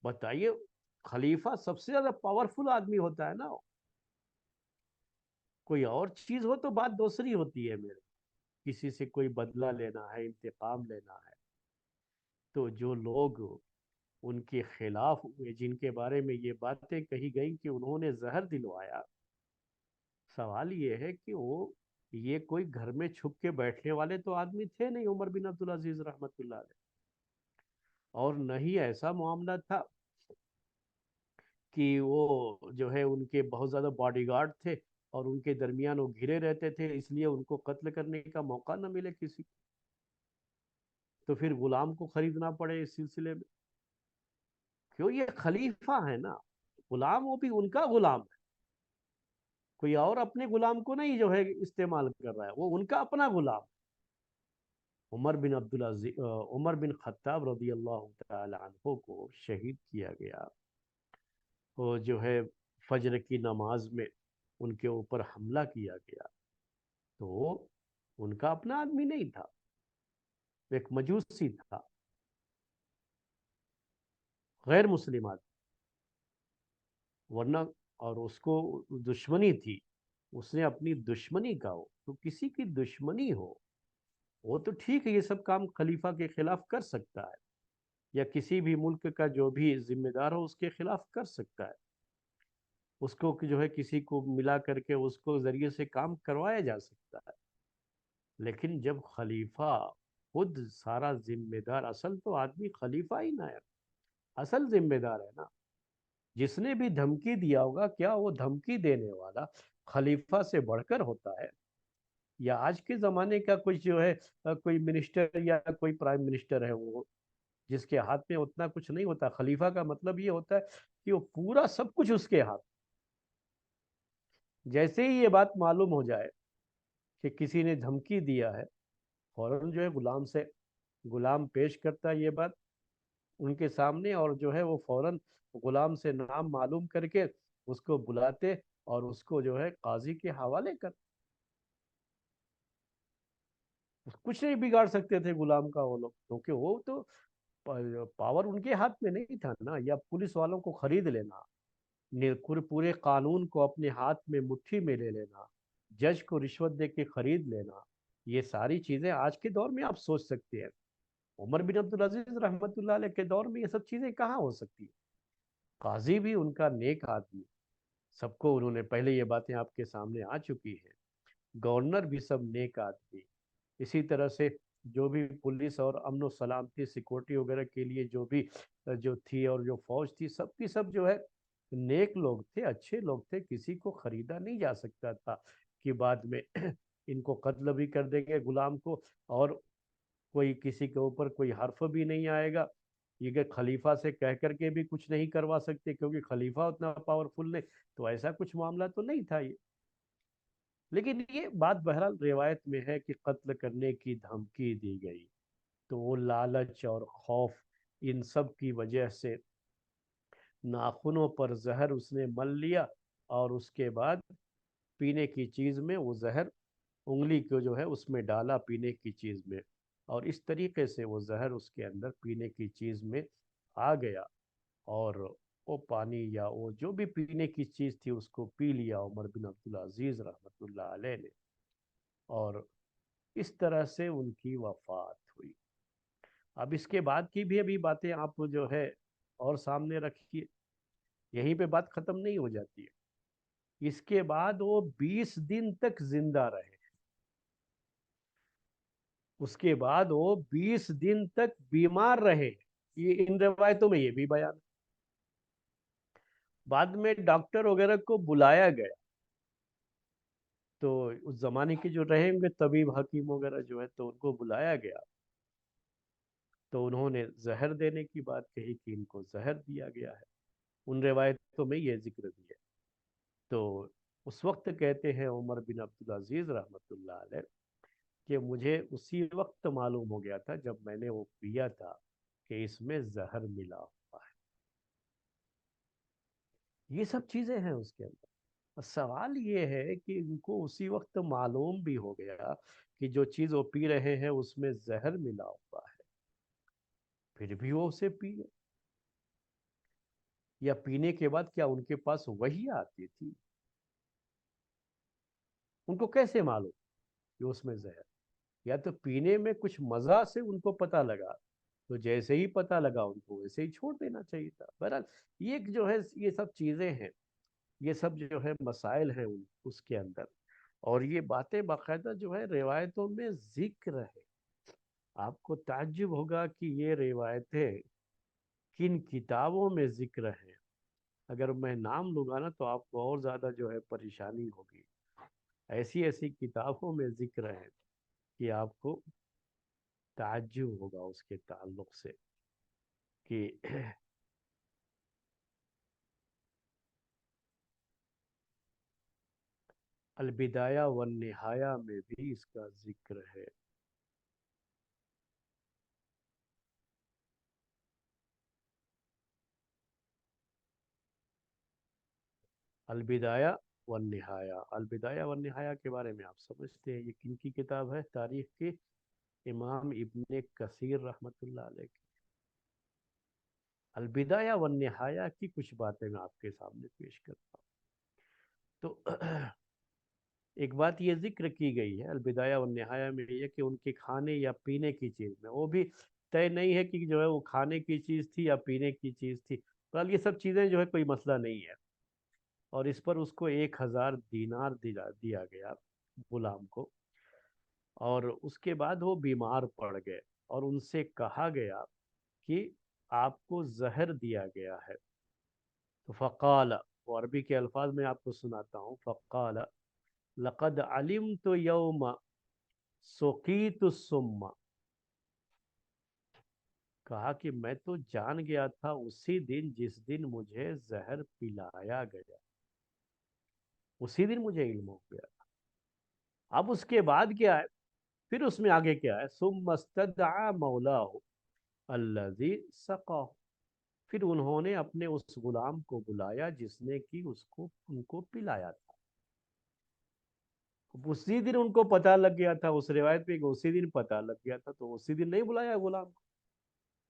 بتائیے، خلیفہ سب سے زیادہ پاورفل آدمی ہوتا ہے نا، کوئی اور چیز ہو تو بات دوسری ہوتی ہے میرے، کسی سے کوئی بدلہ لینا ہے، انتقام لینا ہے، تو جو لوگ ان کے خلاف ہوئے، جن کے بارے میں یہ باتیں کہی گئی کہ انہوں نے زہر دلوایا، سوال یہ ہے کہ وہ یہ کوئی گھر میں چھپ کے بیٹھنے والے تو آدمی تھے نہیں عمر بن عبدالعزیز رحمت اللہ علیہ، اور نہ ہی ایسا معاملہ تھا کہ وہ جو ہے ان کے بہت زیادہ باڈی گارڈ تھے اور ان کے درمیان وہ گھرے رہتے تھے، اس لیے ان کو قتل کرنے کا موقع نہ ملے کسی کو، تو پھر غلام کو خریدنا پڑے اس سلسلے میں۔ کیوں؟ یہ خلیفہ ہے نا، غلام وہ بھی ان کا غلام ہے، کوئی اور اپنے غلام کو نہیں جو ہے استعمال کر رہا ہے، وہ ان کا اپنا غلام۔ عمر بن خطاب رضی اللہ تعالی عنہ کو شہید کیا گیا، وہ جو ہے فجر کی نماز میں ان کے اوپر حملہ کیا گیا، تو وہ ان کا اپنا آدمی نہیں تھا، ایک مجوسی تھا، غیر مسلم آدمی، ورنہ اور اس کو دشمنی تھی، اس نے اپنی دشمنی کا ہو تو کسی کی دشمنی ہو وہ تو ٹھیک ہے، یہ سب کام خلیفہ کے خلاف کر سکتا ہے، یا کسی بھی ملک کا جو بھی ذمہ دار ہو اس کے خلاف کر سکتا ہے، اس کو جو ہے کسی کو ملا کر کے اس کو ذریعے سے کام کروایا جا سکتا ہے۔ لیکن جب خلیفہ خود سارا ذمہ دار، اصل تو آدمی خلیفہ ہی نہ ہے، اصل ذمہ دار ہے نا، جس نے بھی دھمکی دیا ہوگا کیا وہ دھمکی دینے والا خلیفہ سے بڑھ کر ہوتا ہے؟ یا آج کے زمانے کا کچھ جو ہے کوئی منسٹر یا کوئی پرائم منسٹر ہے وہ، جس کے ہاتھ میں اتنا کچھ نہیں ہوتا؟ خلیفہ کا مطلب یہ ہوتا ہے کہ وہ پورا سب کچھ اس کے ہاتھ، جیسے ہی یہ بات معلوم ہو جائے کہ کسی نے دھمکی دیا ہے، فوراً جو ہے غلام پیش کرتا ہے یہ بات ان کے سامنے، اور جو ہے وہ فوراً غلام سے نام معلوم کر کے اس کو بلاتے اور اس کو جو ہے قاضی کے حوالے کر، کچھ نہیں بگاڑ سکتے تھے غلام کا وہ لوگ، کیونکہ وہ تو پاور ان کے ہاتھ میں نہیں تھا نا، یا پولیس والوں کو خرید لینا، پورے قانون کو اپنے ہاتھ میں مٹھی میں لے لینا، جج کو رشوت دے کے خرید لینا، یہ ساری چیزیں آج کے دور میں آپ سوچ سکتے ہیں، عمر بن عبدالعزیز رحمت اللہ علیہ کے دور میں یہ سب چیزیں کہاں ہو سکتی ہیں؟ قاضی بھی ان کا نیک آدمی، سب کو انہوں نے پہلے یہ باتیں آپ کے سامنے آ چکی ہیں، گورنر بھی سب نیک آدمی، اسی طرح سے جو بھی پولیس اور امن و سلامتی سیکورٹی وغیرہ کے لیے جو بھی جو تھی اور جو فوج تھی، سب کی سب جو ہے نیک لوگ تھے، اچھے لوگ تھے، کسی کو خریدا نہیں جا سکتا تھا کہ بعد میں ان کو قتل بھی کر دیں گے غلام کو، اور کوئی کسی کے اوپر کوئی حرف بھی نہیں آئے گا، یہ کہ خلیفہ سے کہہ کر کے بھی کچھ نہیں کروا سکتے کیونکہ خلیفہ اتنا پاورفل نہیں، تو ایسا کچھ معاملہ تو نہیں تھا یہ، لیکن یہ بات بہرحال روایت میں ہے کہ قتل کرنے کی دھمکی دی گئی، تو وہ لالچ اور خوف ان سب کی وجہ سے ناخنوں پر زہر اس نے مل لیا، اور اس کے بعد پینے کی چیز میں وہ زہر انگلی کو جو ہے اس میں ڈالا پینے کی چیز میں، اور اس طریقے سے وہ زہر اس کے اندر پینے کی چیز میں آ گیا، اور وہ پانی یا وہ جو بھی پینے کی چیز تھی اس کو پی لیا عمر بن عبدالعزیز رحمۃ اللہ علیہ نے، اور اس طرح سے ان کی وفات ہوئی۔ اب اس کے بعد کی بھی ابھی باتیں آپ جو ہے اور سامنے رکھیے، یہیں پہ بات ختم نہیں ہو جاتی ہے، اس کے بعد وہ 20 دن تک زندہ رہے، اس کے بعد وہ 20 دن تک بیمار رہے، یہ ان روایتوں میں یہ بھی بیان ہے، بعد میں ڈاکٹر وغیرہ کو بلایا گیا، تو اس زمانے کے جو رہے ہوں گے طبیب حکیم وغیرہ جو ہے تو ان کو بلایا گیا، تو انہوں نے زہر دینے کی بات کہی کہ ان کو زہر دیا گیا ہے، ان روایتوں میں یہ ذکر بھی ہے، تو اس وقت کہتے ہیں عمر بن عبدالعزیز رحمۃ اللہ علیہ کہ مجھے اسی وقت معلوم ہو گیا تھا جب میں نے وہ پیا تھا کہ اس میں زہر ملا ہوا ہے، یہ سب چیزیں ہیں اس کے اندر، سوال یہ ہے کہ ان کو اسی وقت معلوم بھی ہو گیا کہ جو چیز وہ پی رہے ہیں اس میں زہر ملا ہوا ہے، پھر بھی وہ اسے پی گئے، یا پینے کے بعد کیا ان کے پاس وہی آتی تھی؟ ان کو کیسے معلوم کہ اس میں زہر؟ یا تو پینے میں کچھ مزہ سے ان کو پتہ لگا، تو جیسے ہی پتہ لگا ان کو ویسے ہی چھوڑ دینا چاہیے تھا، بہرحال یہ جو ہے یہ سب چیزیں ہیں، یہ سب جو ہے مسائل ہیں اس کے اندر، اور یہ باتیں باقاعدہ جو ہے روایتوں میں ذکر ہے، آپ کو تعجب ہوگا کہ یہ روایتیں کن کتابوں میں ذکر ہیں، اگر میں نام لوں گا نا تو آپ کو اور زیادہ جو ہے پریشانی ہوگی، ایسی ایسی کتابوں میں ذکر ہے کہ آپ کو تعجب ہوگا اس کے تعلق سے، کہ البدایہ والنہایہ میں بھی اس کا ذکر ہے، البدایہ والنہایہ، البدایہ والنہایہ کے بارے میں آپ سمجھتے ہیں یہ کن کی کتاب ہے؟ تاریخ کے امام ابن کثیر رحمۃ اللہ علیہ کی البدایہ والنہایہ کی کچھ باتیں میں آپ کے سامنے پیش کرتا ہوں، تو ایک بات یہ ذکر کی گئی ہے البدایہ والنہایہ میں یہ کہ ان کے کھانے یا پینے کی چیز میں، وہ بھی طے نہیں ہے کہ جو ہے وہ کھانے کی چیز تھی یا پینے کی چیز تھی، یہ سب چیزیں جو ہے کوئی مسئلہ نہیں ہے، اور اس پر اس کو 1000 دینار دیا گیا غلام کو، اور اس کے بعد وہ بیمار پڑ گئے، اور ان سے کہا گیا کہ آپ کو زہر دیا گیا ہے، تو فقال، وہ عربی کے الفاظ میں آپ کو سناتا ہوں، فقال لقد علمت یوم سقیت السم، کہا کہ میں تو جان گیا تھا اسی دن جس دن مجھے زہر پلایا گیا، اسی دن مجھے علم ہو گیا، اب اس کے بعد کیا ہے، پھر اس میں آگے کیا ہے، ثم استدعا مولاہ الذی سقاہ، پھر انہوں نے اپنے اس غلام کو بلایا جس نے کہ اس کو ان کو پلایا تھا۔ اسی دن ان کو پتہ لگ گیا تھا، اس روایت پہ کہ اسی دن پتہ لگ گیا تھا، تو اسی دن نہیں بلایا غلام کو۔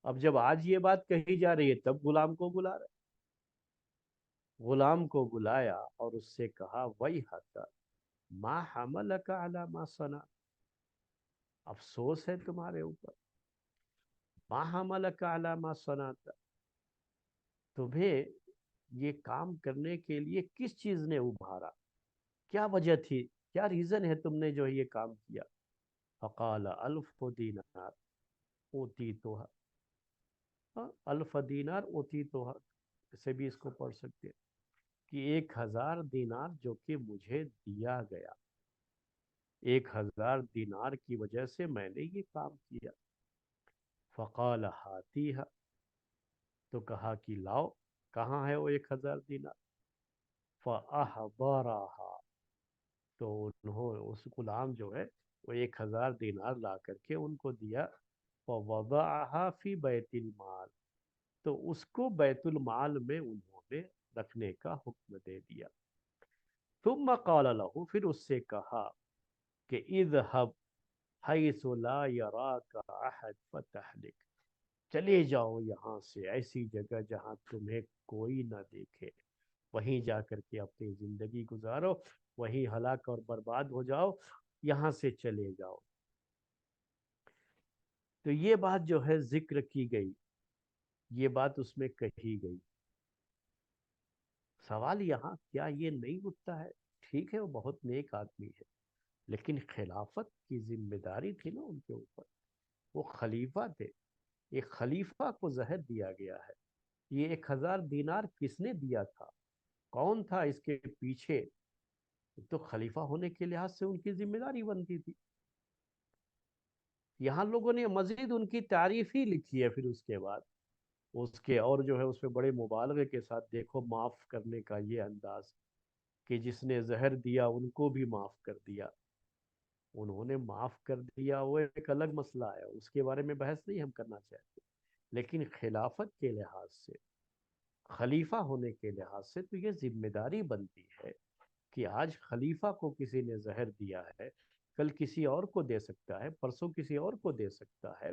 اب جب آج یہ بات کہی جا رہی ہے تب غلام کو بلا رہے، غلام کو بلایا اور اس سے کہا ویحک ما حملک علی ما صنعت، افسوس ہے تمہارے اوپر، ما حملک علی ما صنعت، تمہیں یہ کام کرنے کے لیے کس چیز نے ابھارا، کیا وجہ تھی، کیا ریزن ہے تم نے جو یہ کام کیا؟ فقال الف دینار اوتیتها، الف دینار اوتیتها، اسے بھی اس کو پڑھ سکتے ہیں کہ 1000 دینار جو کہ مجھے دیا گیا، 1000 دینار کی وجہ سے میں نے یہ کام کیا۔ فقال ہاتیہا، تو کہا کہ لاؤ، کہاں ہے وہ 1000 دینار؟ فاحضرها، تو انہوں اس غلام جو ہے وہ 1000 دینار لا کر کے ان کو دیا۔ فوضعها فی بیت المال، تو اس کو بیت المال میں انہوں نے رکھنے کا حکم دے دیا۔ ثم قال له، پھر اس سے کہا کہ اذهب حیث لا یراک احد فتہلک، چلے جاؤ یہاں سے ایسی جگہ جہاں تمہیں کوئی نہ دیکھے، وہیں جا کر کے اپنی زندگی گزارو، وہیں ہلاک اور برباد ہو جاؤ، یہاں سے چلے جاؤ۔ تو یہ بات جو ہے ذکر کی گئی، یہ بات اس میں کہی گئی۔ سوال یہاں کیا یہ نہیں اٹھتا ہے، ٹھیک ہے وہ بہت نیک آدمی ہے، لیکن خلافت کی ذمہ داری تھی نا ان کے اوپر، وہ خلیفہ تھے، ایک خلیفہ کو زہر دیا گیا ہے، یہ 1000 دینار کس نے دیا تھا، کون تھا اس کے پیچھے، تو خلیفہ ہونے کے لحاظ سے ان کی ذمہ داری بنتی تھی۔ یہاں لوگوں نے مزید ان کی تعریف ہی لکھی ہے، پھر اس کے بعد اس کے اور جو ہے اس پہ بڑے مبالغے کے ساتھ دیکھو معاف کرنے کا یہ انداز، کہ جس نے زہر دیا ان کو بھی معاف کر دیا، انہوں نے معاف کر دیا وہ ایک الگ مسئلہ ہے، اس کے بارے میں بحث نہیں ہم کرنا چاہتے، لیکن خلافت کے لحاظ سے، خلیفہ ہونے کے لحاظ سے تو یہ ذمہ داری بنتی ہے کہ آج خلیفہ کو کسی نے زہر دیا ہے، کل کسی اور کو دے سکتا ہے، پرسوں کسی اور کو دے سکتا ہے،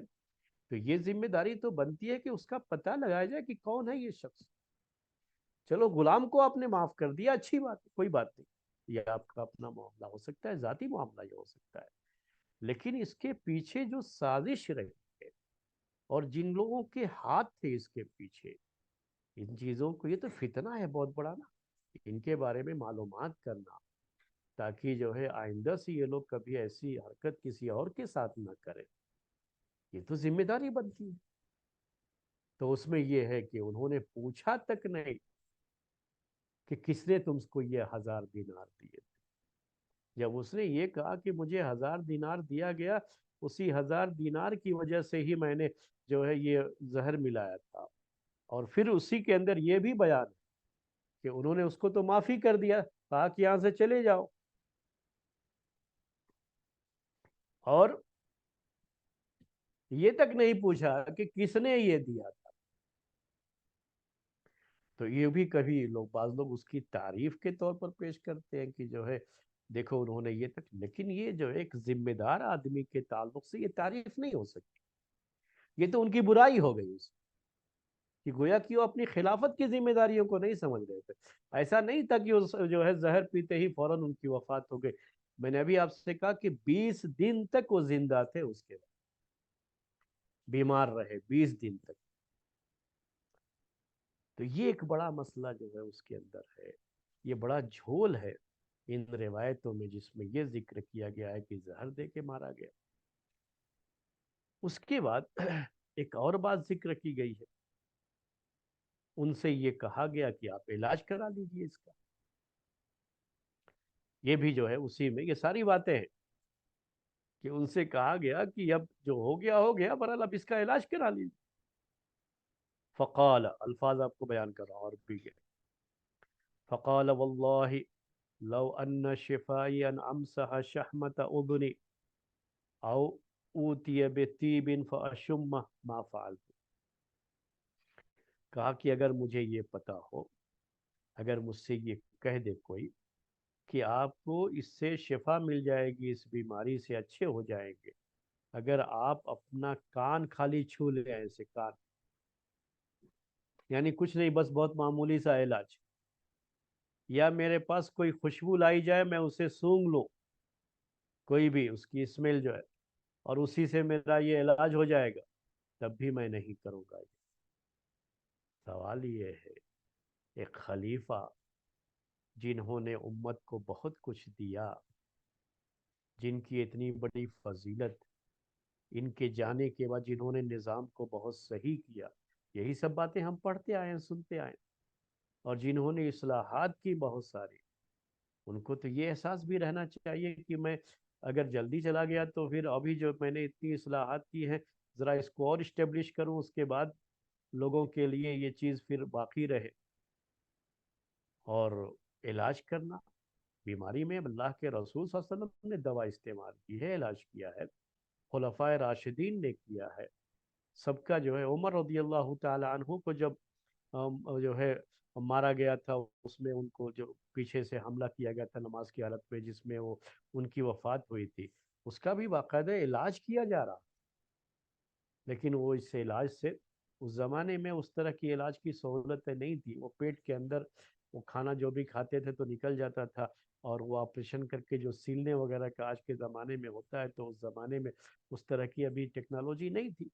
تو یہ ذمہ داری تو بنتی ہے کہ اس کا پتہ لگایا جائے کہ کون ہے یہ شخص۔ چلو غلام کو آپ نے معاف کر دیا، اچھی بات ہے، کوئی بات نہیں، یہ آپ کا اپنا معاملہ ہو سکتا ہے، ذاتی معاملہ یہ ہو سکتا ہے، لیکن اس کے پیچھے جو سازش رہی ہے اور جن لوگوں کے ہاتھ تھے اس کے پیچھے، ان چیزوں کو، یہ تو فتنہ ہے بہت بڑا نا، ان کے بارے میں معلومات کرنا، تاکہ جو ہے آئندہ سے یہ لوگ کبھی ایسی حرکت کسی اور کے ساتھ نہ کریں، یہ تو ذمہ داری بنتی ہے۔ تو اس میں یہ ہے کہ انہوں نے پوچھا تک نہیں کہ کس نے تم کو یہ 1000 دینار دیے، جب اس نے یہ کہا کہ مجھے 1000 دینار دیا گیا، اسی 1000 دینار کی وجہ سے ہی میں نے جو ہے یہ زہر ملایا تھا، اور پھر اسی کے اندر یہ بھی بیان ہے کہ انہوں نے اس کو تو معافی کر دیا، کہا کہ یہاں سے چلے جاؤ، اور یہ تک نہیں پوچھا کہ کس نے یہ دیا تھا۔ تو یہ بھی کبھی لوگ، بعض لوگ اس کی تعریف کے طور پر پیش کرتے ہیں کہ جو ہے دیکھو انہوں نے یہ تک، لیکن یہ جو ایک ذمہ دار آدمی کے تعلق سے یہ تعریف نہیں ہو سکتی، یہ تو ان کی برائی ہو گئی اس کہ گویا کہ وہ اپنی خلافت کی ذمہ داریوں کو نہیں سمجھ رہے تھے۔ ایسا نہیں تھا کہ وہ جو ہے زہر پیتے ہی فوراً ان کی وفات ہو گئی، میں نے ابھی آپ سے کہا کہ 20 دن تک وہ زندہ تھے، اس کے بعد بیمار رہے 20 دن تک، تو یہ ایک بڑا مسئلہ جو ہے اس کے اندر ہے، یہ بڑا جھول ہے ان روایتوں میں، جس میں یہ ذکر کیا گیا ہے کہ زہر دے کے مارا گیا۔ اس کے بعد ایک اور بات ذکر کی گئی ہے، ان سے یہ کہا گیا کہ آپ علاج کرا لیجئے اس کا، یہ بھی جو ہے اسی میں یہ ساری باتیں ہیں کہ ان سے کہا گیا کہ اب جو ہو گیا برحال اب اس کا علاج کرا لیجیے۔ فقال، الفاظ آپ کو بیان کر رہا ہوں اور بھی گئے، فقال واللہ لو ان شفائی ان امسح شحمت اذنی او اوتی بطیب فاشمہ ما فعلت. کہا کہ اگر مجھے یہ پتا ہو، اگر مجھ سے یہ کہہ دے کوئی کہ آپ کو اس سے شفا مل جائے گی، اس بیماری سے اچھے ہو جائیں گے، اگر آپ اپنا کان خالی چھو لیں، ایسے کان، یعنی کچھ نہیں، بس بہت معمولی سا علاج، یا میرے پاس کوئی خوشبو لائی جائے، میں اسے سونگھ لوں، کوئی بھی اس کی اسمیل جو ہے، اور اسی سے میرا یہ علاج ہو جائے گا، تب بھی میں نہیں کروں گا. سوال یہ ہے، ایک خلیفہ جنہوں نے امت کو بہت کچھ دیا، جن کی اتنی بڑی فضیلت، ان کے جانے کے بعد جنہوں نے نظام کو بہت صحیح کیا، یہی سب باتیں ہم پڑھتے آئے ہیں، سنتے آئے ہیں، اور جنہوں نے اصلاحات کی بہت ساری، ان کو تو یہ احساس بھی رہنا چاہیے کہ میں اگر جلدی چلا گیا تو پھر ابھی جو میں نے اتنی اصلاحات کی ہیں، ذرا اس کو اور اسٹیبلش کروں، اس کے بعد لوگوں کے لیے یہ چیز پھر باقی رہے. اور علاج کرنا بیماری میں، اللہ کے رسول صلی اللہ علیہ وسلم نے دوا استعمال کی ہے، علاج کیا ہے، خلفائے راشدین نے کیا ہے، سب کا جو ہے. عمر رضی اللہ تعالی عنہ کو جب جو ہے مارا گیا تھا، اس میں ان کو جو پیچھے سے حملہ کیا گیا تھا نماز کی حالت میں، جس میں وہ ان کی وفات ہوئی تھی، اس کا بھی باقاعدہ علاج کیا جا رہا. لیکن وہ اس علاج سے، اس زمانے میں اس طرح کی علاج کی سہولتیں نہیں تھی، وہ پیٹ کے اندر وہ کھانا جو بھی کھاتے تھے تو نکل جاتا تھا، اور وہ آپریشن کر کے جو سیلنے وغیرہ کا آج کے زمانے میں ہوتا ہے، تو اس زمانے میں اس طرح کی ابھی ٹیکنالوجی نہیں تھی،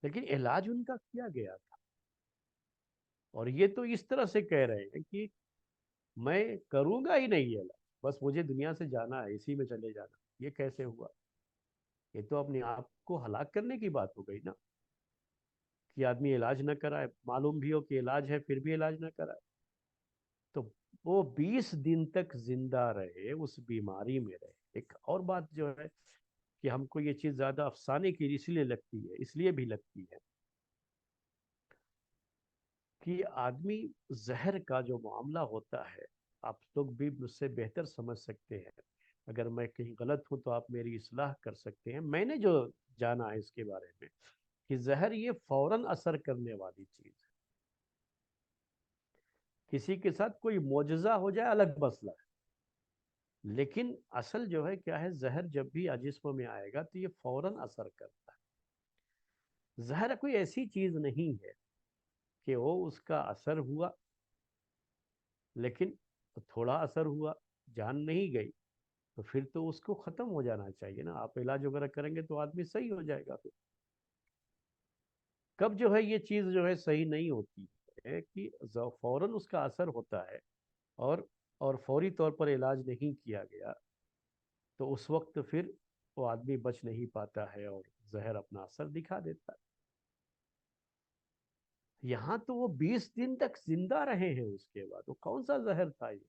لیکن علاج ان کا کیا گیا تھا. اور یہ تو اس طرح سے کہہ رہے ہیں کہ میں کروں گا ہی نہیں یہ علاج، بس مجھے دنیا سے جانا ہے، اسی میں چلے جانا. یہ کیسے ہوا؟ یہ تو اپنے آپ کو ہلاک کرنے کی بات ہو گئی نا، کہ آدمی علاج نہ کرائے، معلوم بھی ہو کہ علاج ہے پھر بھی علاج نہ کرائے. تو وہ 20 دن تک زندہ رہے، اس بیماری میں رہے. ایک اور بات جو ہے کہ ہم کو یہ چیز زیادہ افسانے کی اس لیے لگتی ہے، اس لیے بھی لگتی ہے کہ آدمی زہر کا جو معاملہ ہوتا ہے، آپ لوگ بھی مجھ سے بہتر سمجھ سکتے ہیں، اگر میں کہیں غلط ہوں تو آپ میری اصلاح کر سکتے ہیں. میں نے جو جانا ہے اس کے بارے میں، کہ زہر یہ فوراً اثر کرنے والی چیز ہے. کسی کے ساتھ کوئی معجزہ ہو جائے الگ مسئلہ ہے، لیکن اصل جو ہے کیا ہے، زہر جب بھی جسم میں آئے گا تو یہ فوراً اثر کرتا ہے. زہر کوئی ایسی چیز نہیں ہے کہ وہ اس کا اثر ہوا لیکن تھوڑا اثر ہوا، جان نہیں گئی، تو پھر تو اس کو ختم ہو جانا چاہیے نا. آپ علاج وغیرہ کریں گے تو آدمی صحیح ہو جائے گا. پھر کب جو ہے یہ چیز جو ہے صحیح نہیں ہوتی ہے کہ فوراً اس کا اثر ہوتا ہے، اور فوری طور پر علاج نہیں کیا گیا، تو اس وقت پھر وہ آدمی بچ نہیں پاتا ہے اور زہر اپنا اثر دکھا دیتا ہے. یہاں تو وہ 20 دن تک زندہ رہے ہیں، اس کے بعد وہ کون سا زہر تھا یہ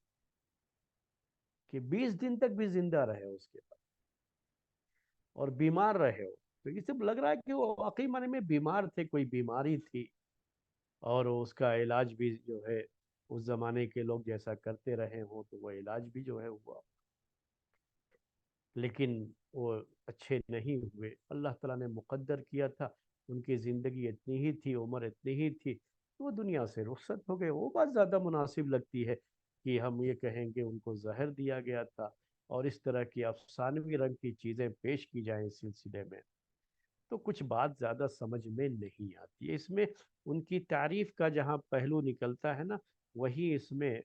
کہ 20 دن تک بھی زندہ رہے اس کے بعد اور بیمار رہے ہو. تو یہ سب لگ رہا ہے کہ وہ واقعی معنی میں بیمار تھے، کوئی بیماری تھی، اور اس کا علاج بھی جو ہے اس زمانے کے لوگ جیسا کرتے رہے ہوں، تو وہ علاج بھی جو ہے ہوا، لیکن وہ اچھے نہیں ہوئے. اللہ تعالیٰ نے مقدر کیا تھا، ان کی زندگی اتنی ہی تھی، عمر اتنی ہی تھی، وہ دنیا سے رخصت ہو گئے. وہ بات زیادہ مناسب لگتی ہے کہ ہم یہ کہیں کہ ان کو زہر دیا گیا تھا، اور اس طرح کی افسانوی رنگ کی چیزیں پیش کی جائیں اس سلسلے میں، تو کچھ بات زیادہ سمجھ میں نہیں آتی ہے. اس میں ان کی تعریف کا جہاں پہلو نکلتا ہے نا، وہی اس میں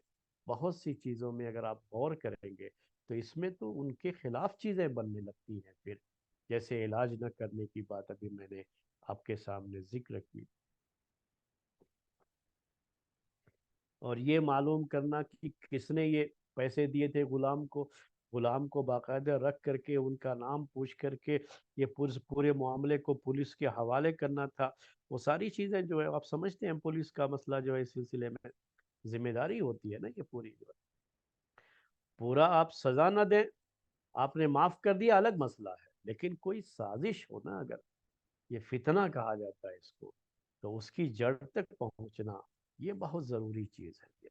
بہت سی چیزوں میں اگر آپ غور کریں گے تو اس میں تو ان کے خلاف چیزیں بننے لگتی ہیں. پھر جیسے علاج نہ کرنے کی بات ابھی میں نے آپ کے سامنے ذکر کی، اور یہ معلوم کرنا کہ کس نے یہ پیسے دیے تھے غلام کو، غلام کو باقاعدہ رکھ کر کے ان کا نام پوچھ کر کے یہ پورے معاملے کو پولیس کے حوالے کرنا تھا. وہ ساری چیزیں جو ہے آپ سمجھتے ہیں، پولیس کا مسئلہ جو ہے اس سلسلے میں ذمہ داری ہوتی ہے نا، یہ پوری جو ہے پورا آپ سزا نہ دیں، آپ نے معاف کر دیا الگ مسئلہ ہے، لیکن کوئی سازش ہونا، اگر یہ فتنہ کہا جاتا ہے اس کو، تو اس کی جڑ تک پہنچنا یہ بہت ضروری چیز ہے.